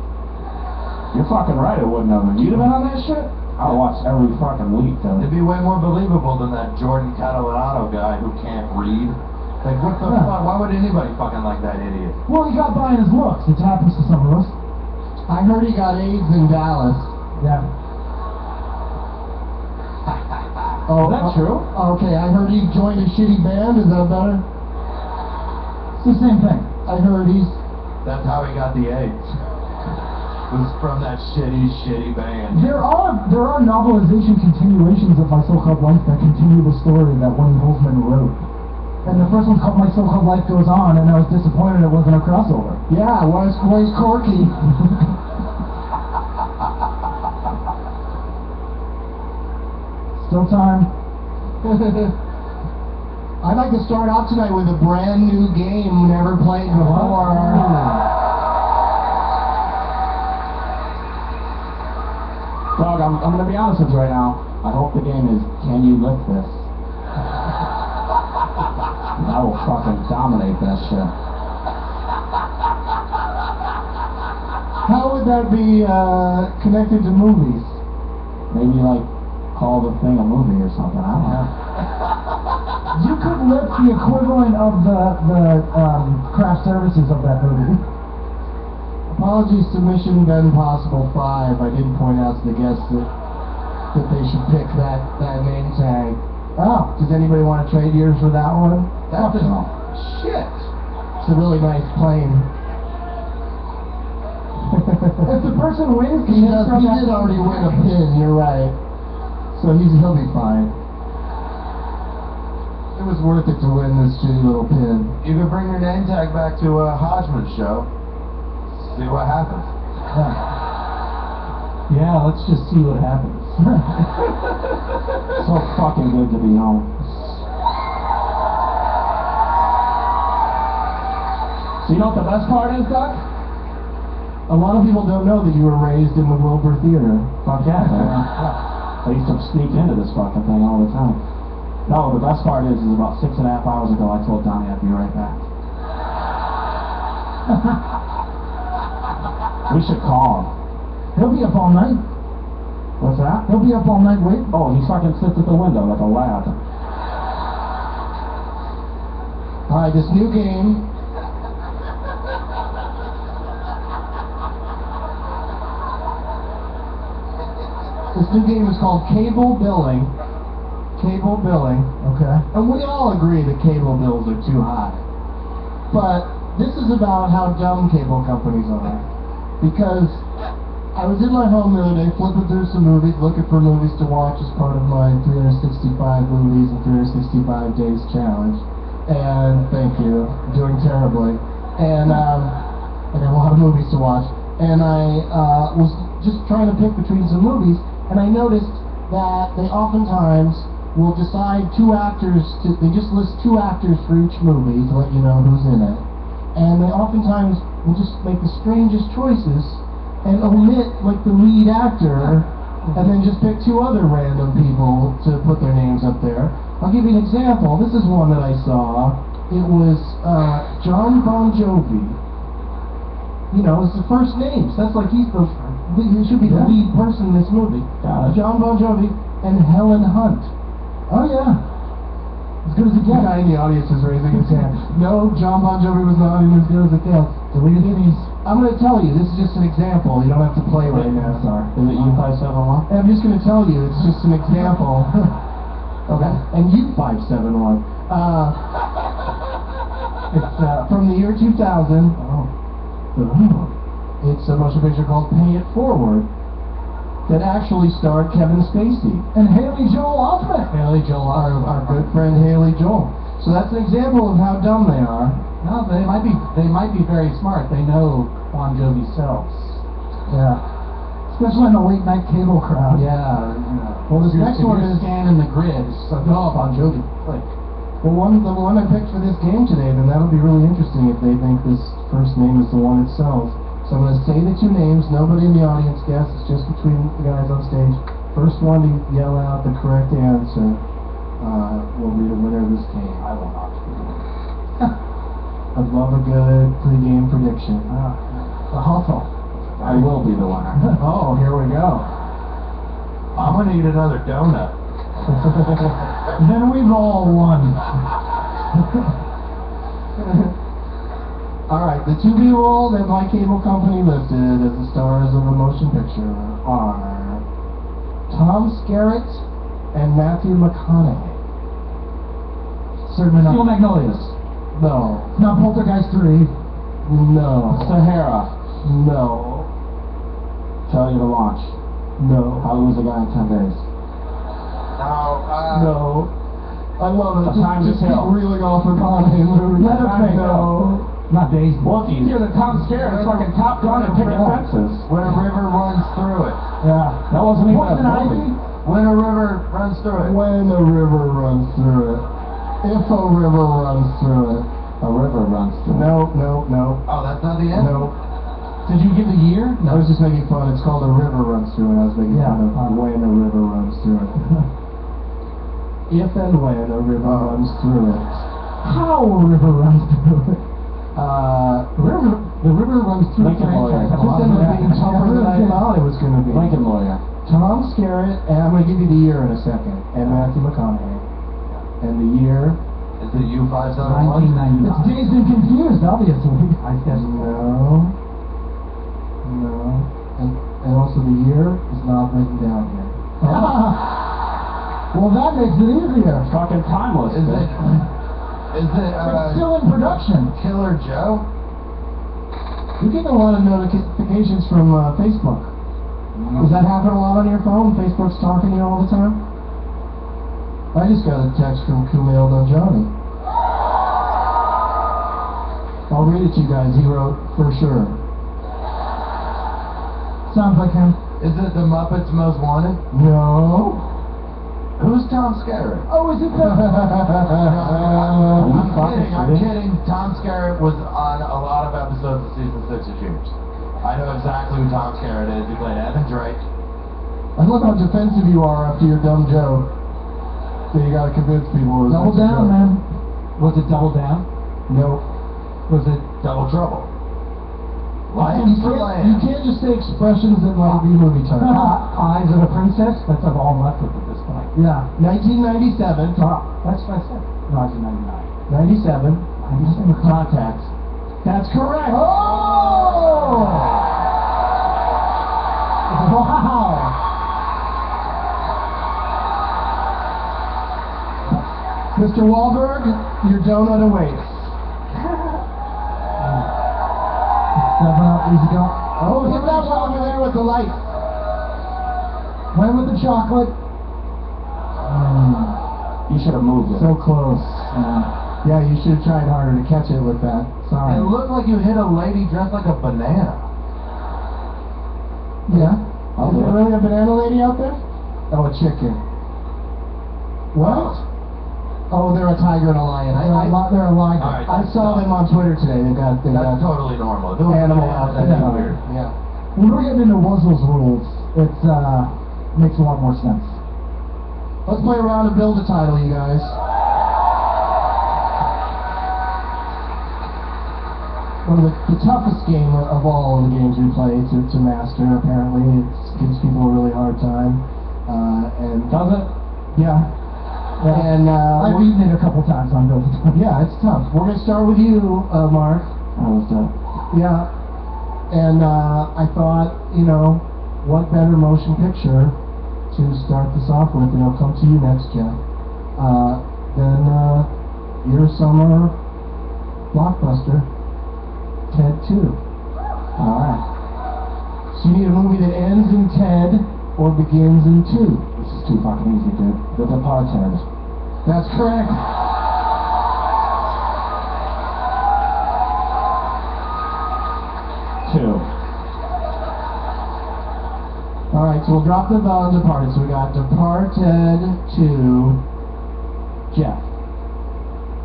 Speaker 2: You're fucking right, it wouldn't have. You'd have been on that shit? I watch every fucking week, though.
Speaker 6: It'd be way more believable than that Jordan Catalano guy who can't read. Like, what the fuck? Why would anybody fucking like that idiot?
Speaker 9: Well, he got by in his looks. It happens to some of us.
Speaker 7: I heard he got AIDS in Dallas.
Speaker 9: Yeah.
Speaker 7: Oh, that's true? Okay, I heard he joined a shitty band. Is that better?
Speaker 9: It's the same thing.
Speaker 7: I heard he's...
Speaker 6: That's how he got the AIDS. It was from that shitty band.
Speaker 9: There are novelization continuations of My So-Called Life that continue the story that Wayne Holzman wrote. And the first one's called My So-Called Life Goes On, and I was disappointed it wasn't a crossover.
Speaker 7: Yeah, where's Corky?
Speaker 9: Still time.
Speaker 7: I'd like to start out tonight with a brand new game never played before.
Speaker 2: Dog, I'm gonna be honest with you right now. I hope the game is, can you lift this? I will fucking dominate that shit.
Speaker 7: How would that be connected to movies?
Speaker 2: Maybe like call the thing a movie or something. I don't know.
Speaker 9: You could lift the equivalent of the craft services of that movie.
Speaker 7: Apologies to Mission Impossible 5. I didn't point out to the guests that they should pick that name tag. Oh, does anybody want to trade yours for that one?
Speaker 6: That's shit.
Speaker 7: It's a really nice plane.
Speaker 9: If the person wins,
Speaker 7: He did already win a pin, you're right. So he'll be fine. It was worth it to win this shitty little pin.
Speaker 6: You could bring your name tag back to Hodgman's show. See what happens.
Speaker 2: Yeah, let's just see what happens. So fucking good to be home. So you know what the best part is, Doc?
Speaker 7: A lot of people don't know that you were raised in the Wilbur Theater.
Speaker 2: Fuck yeah, man. I used to sneak into this fucking thing all the time. No, the best part is about 6.5 hours ago I told Donnie I'd be right back. We should call him.
Speaker 9: He'll be up all night.
Speaker 2: What's that?
Speaker 9: He'll be up all night waiting.
Speaker 2: Oh, he fucking sits at the window like a lad.
Speaker 7: Alright, this new game. This new game is called Cable Billing. Cable Billing.
Speaker 9: Okay.
Speaker 7: And we all agree that cable bills are too high. But this is about how dumb cable companies are. Because I was in my home the other day flipping through some movies, looking for movies to watch as part of my 365 movies and 365 days challenge. And thank you, I'm doing terribly. And I got a lot of movies to watch. And I was just trying to pick between some movies, and I noticed that they oftentimes will decide they just list 2 actors for each movie to let you know who's in it. And they oftentimes will just make the strangest choices and omit like the lead actor and then just pick 2 other random people to put their names up there. I'll give you an example. This is one that I saw. It was John Bon Jovi. You know, it's the first names. That's like he should be the lead person in this movie. John Bon Jovi and Helen Hunt.
Speaker 9: Oh yeah. As good as it
Speaker 7: The
Speaker 9: gets.
Speaker 7: guy in the audience is raising his hand. No, John Bon Jovi was not in As Good as It Gets.
Speaker 9: Deleted these.
Speaker 7: I'm going to tell you, this is just an example. You don't have to play right now.
Speaker 2: Sorry. Is it U571?
Speaker 7: I'm just going to tell you, it's just an example. Okay. And you 571. It's from from the year 2000. It's a motion picture called Pay It Forward that actually starred Kevin Spacey
Speaker 9: And Haley Joel Osment.
Speaker 8: Haley Joel
Speaker 7: our good friend Haley Joel. So that's an example of how dumb they are.
Speaker 8: No, they might be very smart. They know Bon Jovi sells.
Speaker 9: Yeah. Especially in the late night cable crowd.
Speaker 8: Yeah.
Speaker 7: Well, this
Speaker 8: If
Speaker 7: next
Speaker 8: you're
Speaker 7: one is
Speaker 8: scanning the grid. It's like, oh, Bon Jovi. Click.
Speaker 7: the one I picked for this game today. Then that'll be really interesting if they think this first name is the one it sells. So I'm going to say the two names. Nobody in the audience guess. It's just between the guys on stage. First one to yell out the correct answer will be the winner of this game.
Speaker 8: I will not.
Speaker 7: I'd love a good pre-game prediction.
Speaker 9: The hustle.
Speaker 8: I will be the winner.
Speaker 7: Oh, here we go.
Speaker 6: I'm gonna eat another donut.
Speaker 9: Then we've all won.
Speaker 7: All right, the two people that my cable company listed as the stars of the motion picture are Tom Skerritt and Matthew McConaughey.
Speaker 9: Certainly
Speaker 8: Steel
Speaker 9: not.
Speaker 8: Magnolias.
Speaker 7: No,
Speaker 9: Not Poltergeist 3.
Speaker 7: no,
Speaker 8: Sahara.
Speaker 7: no,
Speaker 8: Failure to launch.
Speaker 7: no,
Speaker 8: How to lose a guy in 10 days.
Speaker 7: no. I love it.
Speaker 8: A Time to
Speaker 7: Just keep
Speaker 8: Kill.
Speaker 7: reeling off McConaughey movies.
Speaker 9: Leatherface.
Speaker 7: No.
Speaker 8: Not Days Bookies. You're the Tom Skerritt. It's fucking Top Gun and Picket Fences.
Speaker 6: When a river runs through it.
Speaker 9: Yeah.
Speaker 8: That wasn't even a
Speaker 9: Poison
Speaker 8: movie.
Speaker 9: Ivy.
Speaker 6: When a river runs through it.
Speaker 7: When a river runs through it. If a river runs through it.
Speaker 8: A river runs through.
Speaker 7: No, no, no,
Speaker 6: Oh, that's not the end?
Speaker 7: no.
Speaker 8: Did you give the year?
Speaker 7: I was just making fun. It's called A River Runs Through It. I was making
Speaker 9: Yeah.
Speaker 7: fun of when a river runs through it. If and when a river runs through it.
Speaker 9: How a river runs through it.
Speaker 8: The river runs through
Speaker 7: Lincoln Lawyer.
Speaker 8: franchise. Had a lot
Speaker 7: This
Speaker 8: of
Speaker 7: ended up being
Speaker 8: that.
Speaker 7: tougher than I thought it was going to be.
Speaker 8: Lincoln Lawyer.
Speaker 7: Tom Skerritt, and I'm going to give you the year in a second, and Matthew McConaughey. And the year,
Speaker 6: Is it U571?
Speaker 8: 1999.
Speaker 9: It's Dazed and Confused, obviously.
Speaker 8: I guess.
Speaker 7: no, and also the year is not written down here.
Speaker 9: Well, that makes it easier.
Speaker 8: Fucking timeless.
Speaker 6: Is it
Speaker 9: It's still in production.
Speaker 6: Killer Joe?
Speaker 7: You get a lot of notifications from Facebook. Does that happen a lot on your phone? Facebook's talking to you all the time? I just got a text from Kumail Nanjiani. I'll read it to you guys. He wrote, for sure.
Speaker 9: Sounds like him.
Speaker 6: Is it the Muppets Most Wanted?
Speaker 7: No.
Speaker 6: Who's Tom Skerritt?
Speaker 9: Oh, is it the...
Speaker 6: I'm kidding. Tom Skerritt was on a lot of episodes of season 6 of Cheers. I know exactly who Tom Skerritt is. He played Evan Drake.
Speaker 7: I love how defensive you are after your dumb joke. So you gotta convince people.
Speaker 9: Double down, man.
Speaker 8: Was it Double Down?
Speaker 7: No.
Speaker 8: Was it
Speaker 6: Double Trouble.
Speaker 7: You
Speaker 6: Lions for
Speaker 7: can't
Speaker 6: Land.
Speaker 7: just say expressions that might be movie time.
Speaker 8: Eyes of a Princess? That's all I'm left with at this point.
Speaker 7: Yeah. 1997.
Speaker 8: That's what I said. No, 1999.
Speaker 7: 97.
Speaker 8: 97.
Speaker 7: Contacts. That's correct.
Speaker 9: Oh! Wow.
Speaker 7: Mr. Wahlberg, your donut awaits.
Speaker 9: 7 up, easy go.
Speaker 7: Oh, get that one over there with the light.
Speaker 9: Went with the chocolate.
Speaker 8: You should have moved it.
Speaker 7: So close. Yeah, you should have tried harder to catch it with that. Sorry.
Speaker 6: It looked like you hit a lady dressed like a banana.
Speaker 7: Yeah.
Speaker 8: I'll
Speaker 7: Is
Speaker 8: do
Speaker 7: there
Speaker 8: it.
Speaker 7: really a banana lady out there? Oh, a chicken. What? Oh, they're a tiger and a lion.
Speaker 9: They're a liger.
Speaker 6: All right,
Speaker 7: I saw them on Twitter today. They got
Speaker 6: That's totally normal. If it was a
Speaker 7: animal
Speaker 6: banana,
Speaker 7: outfits
Speaker 6: that'd be
Speaker 7: on.
Speaker 6: weird.
Speaker 7: Yeah.
Speaker 9: When we're getting into Wuzzle's rules, it makes a lot more sense.
Speaker 7: Let's play around and build a title, you guys. One of the toughest game of all of the games we play to master, apparently. It gives people a really hard time. And
Speaker 8: Does it?
Speaker 7: yeah. And
Speaker 9: I've eaten it a couple times on Build a Time.
Speaker 7: yeah, it's tough. We're gonna start with you, Mark.
Speaker 8: That was tough.
Speaker 7: Yeah. And I thought, what better motion picture to start this off with, and I'll come to you next, Jeff, than your summer blockbuster, Ted 2. Alright. So you need a movie that ends in Ted or begins in 2. This is too fucking easy, dude. The Departed. That's correct. Two. Alright, so we'll drop the on Departed. So we got Departed 2. Jeff.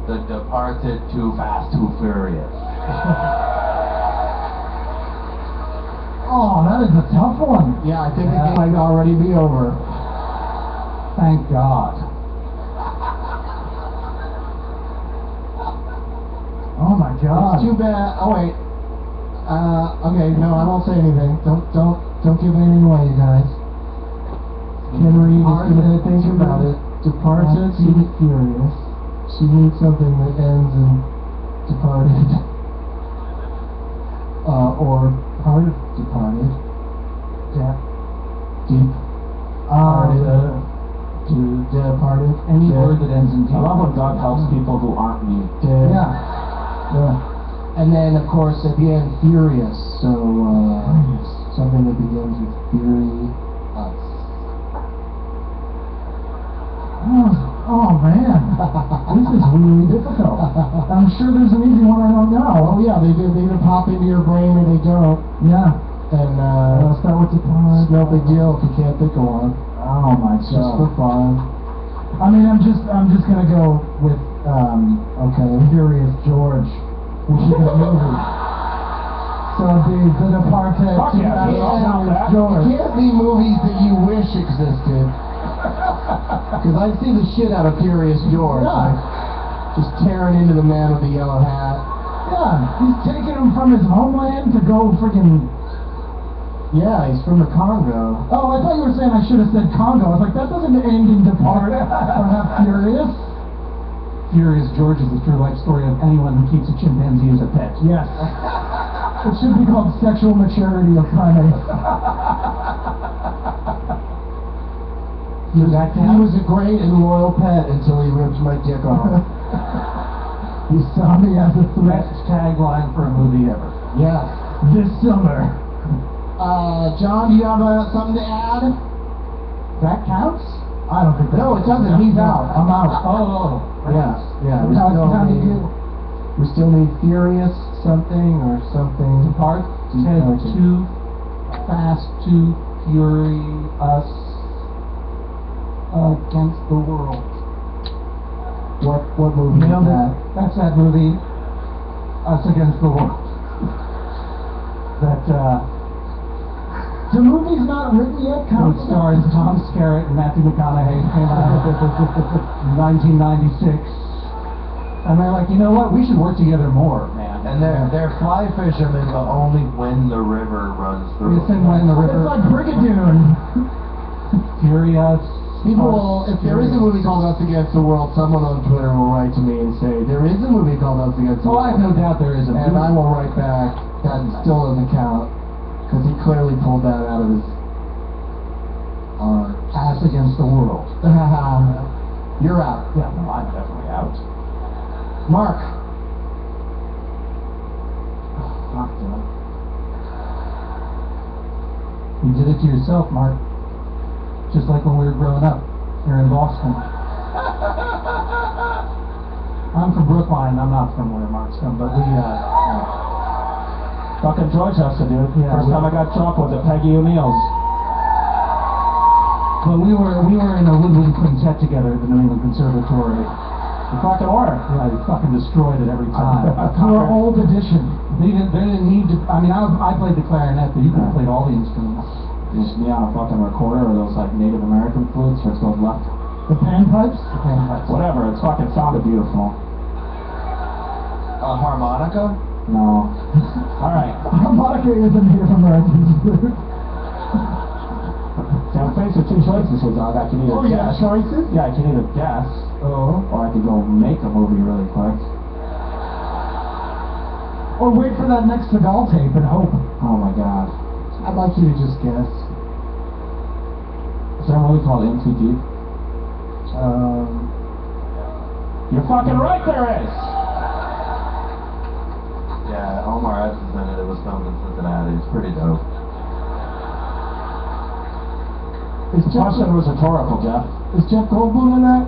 Speaker 6: The Departed, Too Fast, Too Furious.
Speaker 9: Oh, that is a tough one.
Speaker 7: Yeah, I think the game might already be over.
Speaker 8: Thank God.
Speaker 9: Oh my God.
Speaker 7: It's too bad. Oh wait. Okay, no, I won't say anything. Don't give anything away, you guys. Henry is gonna think about it. Departed, Too Furious. She needs something that ends in Departed. Or part of Departed. Death. Deep. Departed.
Speaker 8: Any word that ends in D.
Speaker 2: I love when God helps people who aren't me.
Speaker 7: Dead.
Speaker 9: Yeah.
Speaker 7: And then, of course, at the end, Furious. So, something that begins with Fury.
Speaker 9: Oh man, this is really difficult. I'm sure there's an easy one I don't know.
Speaker 7: Oh yeah, they either pop into your brain or they don't.
Speaker 9: Yeah.
Speaker 7: And
Speaker 9: Start with Departed.
Speaker 7: it's no big deal if you can't think of one.
Speaker 9: Oh my
Speaker 7: It's just for
Speaker 9: God.
Speaker 7: fun.
Speaker 9: I mean, I'm just gonna go with Furious George, which is a movie. So the Departed.
Speaker 2: Fuck yeah, dude, I'll count that.
Speaker 9: George.
Speaker 7: It can't be movies that you wish existed. Because I see the shit out of Furious George.
Speaker 9: Yeah.
Speaker 7: Like, just tearing into the man with the yellow hat.
Speaker 9: Yeah, he's taking him from his homeland to go freaking.
Speaker 7: Yeah, he's from the Congo.
Speaker 9: Oh, I thought you were saying I should have said Congo. I was like, that doesn't end in Depart or have Furious.
Speaker 8: Furious George is the true life story of anyone who keeps a chimpanzee as a pet.
Speaker 9: Yes. It should be called Sexual Maturity of Primates.
Speaker 7: He was a great and loyal pet until he ripped my dick off.
Speaker 9: You saw me as a threat.
Speaker 8: Best tagline for a movie ever.
Speaker 7: Yeah.
Speaker 9: This summer.
Speaker 7: John, do you have something to add?
Speaker 9: That counts? I don't think that
Speaker 7: No, it doesn't. He's out.
Speaker 9: I'm out.
Speaker 8: Oh.
Speaker 7: Yeah. We
Speaker 9: How
Speaker 7: still
Speaker 9: do
Speaker 7: need,
Speaker 9: you?
Speaker 7: we still need Furious something or something.
Speaker 8: Depart, Ted
Speaker 7: Departed.
Speaker 8: 2, Fast 2, Furious, Against the World.
Speaker 7: What movie is
Speaker 8: Nailed
Speaker 7: that?
Speaker 8: it. That's that movie, Us Against the World. That,
Speaker 9: The movie's not written yet,
Speaker 8: it
Speaker 9: counts.
Speaker 8: stars Tom Skerritt and Matthew McConaughey, came out in 1996. And they're like, you know what, we should work together more, man.
Speaker 6: And they're fly fishermen, but only when the river runs through.
Speaker 8: It's in when the
Speaker 9: It's
Speaker 8: river,
Speaker 9: like Brigadoon.
Speaker 8: Furious.
Speaker 7: People, if there is a movie called Us Against the World, someone on Twitter will write to me and say, there is a movie called Us Against the
Speaker 8: Oh,
Speaker 7: World.
Speaker 8: I have no doubt there is a
Speaker 7: And I will write back, that still doesn't count. Because he clearly pulled that out of his arms.
Speaker 8: Us Against the World.
Speaker 7: You're out.
Speaker 8: Yeah, no, I'm definitely out.
Speaker 7: Mark.
Speaker 9: Fuck, dude.
Speaker 8: You did it to yourself, Mark. Just like when we were growing up here in Boston. I'm from Brookline. I'm not from where Mark's from, but we,
Speaker 9: Fucking George has to do it.
Speaker 8: Yeah,
Speaker 9: First time I got drunk was at Peggy O'Neill's.
Speaker 8: but we were in a woodwind quintet together at the New England Conservatory.
Speaker 9: You fucking were.
Speaker 8: Yeah, we fucking destroyed it every time.
Speaker 9: Your old edition.
Speaker 8: They didn't need to. I mean, I played the clarinet, but you could have played all the instruments.
Speaker 9: Just me on a fucking recorder or those like Native American flutes where it's going left. The panpipes?
Speaker 8: The panpipes.
Speaker 9: Whatever, it fucking sounded beautiful.
Speaker 6: A harmonica?
Speaker 9: No. Alright.
Speaker 3: Harmonica is a Native American flute.
Speaker 9: See, I'm faced with two choices here, dog. I can either guess.
Speaker 7: choices?
Speaker 9: Yeah, I can either guess,
Speaker 7: Oh.
Speaker 9: or I could go make a movie really quick.
Speaker 3: Or wait for that next Seagal tape and hope.
Speaker 9: Oh my god.
Speaker 7: I'd like you to just guess.
Speaker 9: Is there a movie called In Too Deep? You're fucking right, there is!
Speaker 6: Yeah, Omar S. is in it. It was filmed in Cincinnati. It's pretty dope.
Speaker 9: Is Jeff,
Speaker 7: Question was rhetorical, Jeff.
Speaker 9: is Jeff Goldblum in that?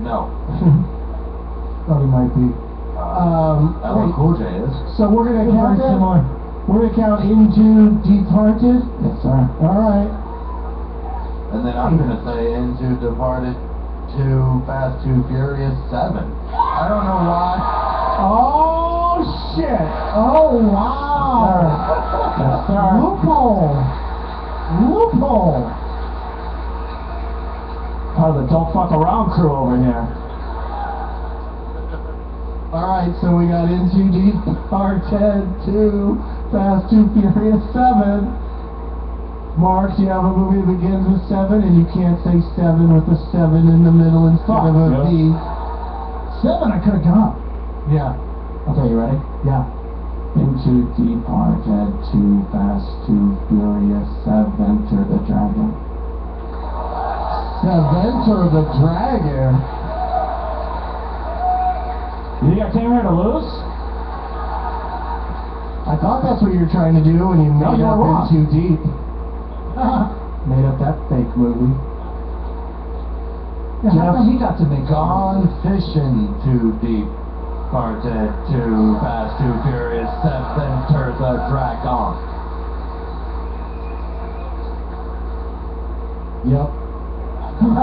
Speaker 6: No.
Speaker 9: Thought he might be.
Speaker 6: LL Cool J is.
Speaker 9: So we're gonna
Speaker 7: Very
Speaker 9: count that?
Speaker 7: similar.
Speaker 9: We're gonna count into Departed?
Speaker 7: Yes, sir.
Speaker 9: Alright.
Speaker 6: And then I'm gonna say Into Departed 2, Fast 2, Furious 7. I don't know why.
Speaker 9: Oh shit! Oh wow!
Speaker 7: Yes, sir.
Speaker 9: Loophole! Loophole!
Speaker 7: Part of the don't fuck around crew over here.
Speaker 9: Alright, so we got Into Departed 2, Fast 2, Furious 7. Mark, you have a movie that begins with 7, and you can't say 7 with a 7 in the middle instead of a
Speaker 7: Fuck,
Speaker 9: B.
Speaker 7: 7, I could've gone.
Speaker 9: Yeah.
Speaker 7: Okay, you ready?
Speaker 9: Yeah.
Speaker 7: Into Departed 2, Fast 2, Furious 7, Enter the Dragon.
Speaker 9: Enter the Dragon.
Speaker 7: You think I came here to lose?
Speaker 9: I thought that's what you were trying to do when you
Speaker 7: No,
Speaker 9: made
Speaker 7: you're
Speaker 9: up
Speaker 7: wrong.
Speaker 9: In Too Deep. Made up that fake movie.
Speaker 7: Yeah, how come he got to make
Speaker 6: Gone Fishing 2, Departed 2, Fast 2, Furious 7, Enter the Dragon.
Speaker 9: Yep.
Speaker 7: I'm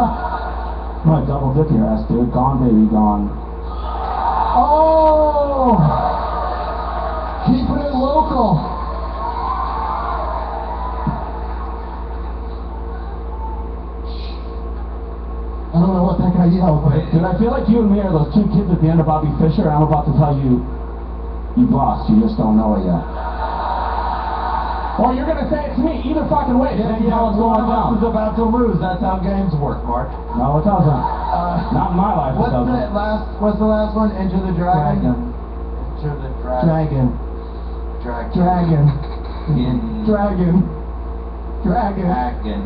Speaker 7: gonna double dip your ass, dude. Gone, baby, gone.
Speaker 9: Oh! Keeping it local. I don't know what that guy yelled, but
Speaker 7: Dude, I feel like you and me are those two kids at the end of Bobby Fischer. I'm about to tell you, you've lost. You just don't know it yet. Or you're gonna say it to me. Either fucking way.
Speaker 6: Yeah,
Speaker 7: Same how it's
Speaker 6: one
Speaker 7: going
Speaker 6: of us
Speaker 7: down.
Speaker 6: is about to lose. That's how games work, Mark.
Speaker 7: No, it doesn't. Not in my life.
Speaker 6: What's
Speaker 7: it doesn't.
Speaker 6: the last one? Enter the Dragon? Enter the Dragon.
Speaker 9: Dragon.
Speaker 6: Dragon.
Speaker 9: Dragon. Dragon.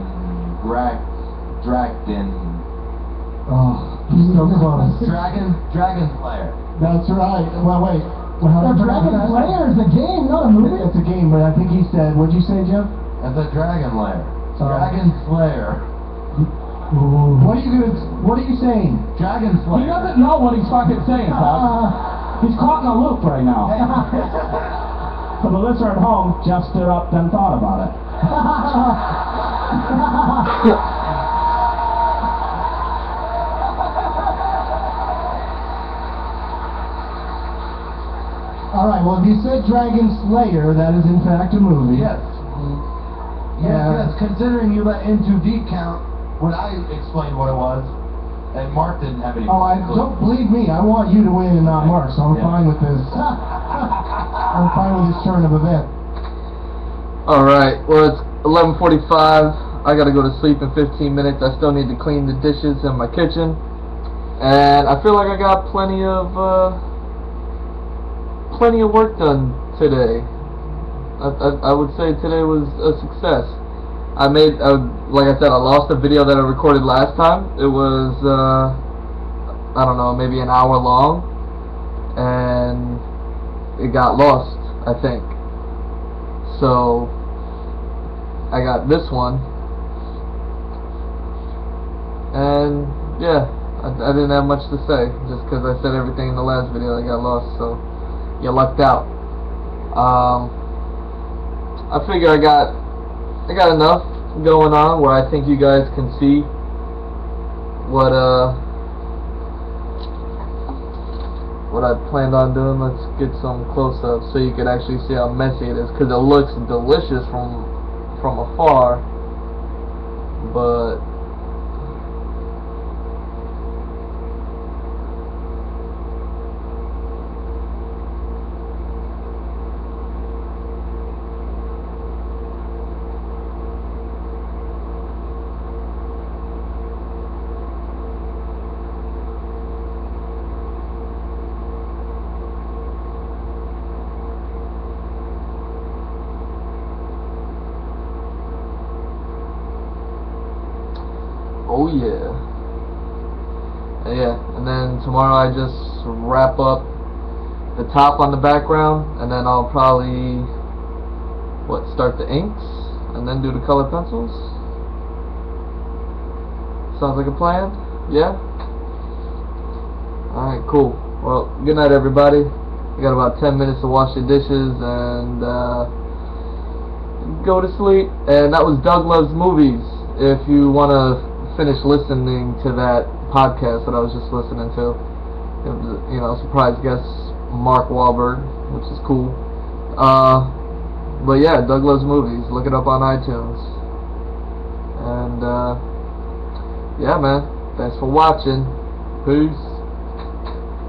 Speaker 6: Dragon. Dragon.
Speaker 9: Oh, he's so close.
Speaker 6: Dragon Slayer.
Speaker 9: That's right. Well, wait. Well, how
Speaker 3: The
Speaker 9: did you pronounce
Speaker 3: Dragon
Speaker 9: that?
Speaker 3: Slayer is a game, not a movie.
Speaker 9: It's a game, but I think he said, what'd you say, Jeff?
Speaker 6: That's a Dragon Lair.
Speaker 9: Oh.
Speaker 6: Dragon Slayer.
Speaker 9: What are you saying?
Speaker 6: Dragon
Speaker 7: He
Speaker 6: Slayer.
Speaker 7: doesn't know what he's fucking saying, pal. He's caught in a loop right now. For the listener at home, Jeff stood up, then thought about it.
Speaker 9: Alright, well, if you said Dragon Slayer, that is in fact a movie.
Speaker 6: Yes. Yes, considering you let In Too Deep count when I explained what it was, and Mark didn't have any.
Speaker 9: Oh, don't believe me. I want you to win and not Mark, so I'm
Speaker 6: Yeah.
Speaker 9: fine with this. I'm fine with this turn of event.
Speaker 1: Alright, well it's 11:45. I gotta go to sleep in 15 minutes. I still need to clean the dishes in my kitchen. And I feel like I got plenty of work done today. I would say today was a success. I made, like I said, I lost a video that I recorded last time. It was, I don't know, maybe an hour long. And it got lost, I think. So, I got this one. And, yeah, I didn't have much to say. Just because I said everything in the last video that got lost, so you lucked out. I figure I got enough going on where I think you guys can see what I planned on doing. Let's get some close-ups so you can actually see how messy it is, because it looks delicious from afar, but oh yeah, and then tomorrow I just wrap up the top on the background, and then I'll probably start the inks and then do the color pencils. Sounds like a plan? Yeah? Alright, cool. Well, good night everybody. You got about 10 minutes to wash your dishes and go to sleep. And that was Doug Loves Movies. If you want to finish listening to that podcast that I was just listening to, it was, you know, surprise guest Mark Wahlberg, which is cool. But yeah, Doug Loves Movies. Look it up on iTunes. And yeah, man. Thanks for watching. Peace.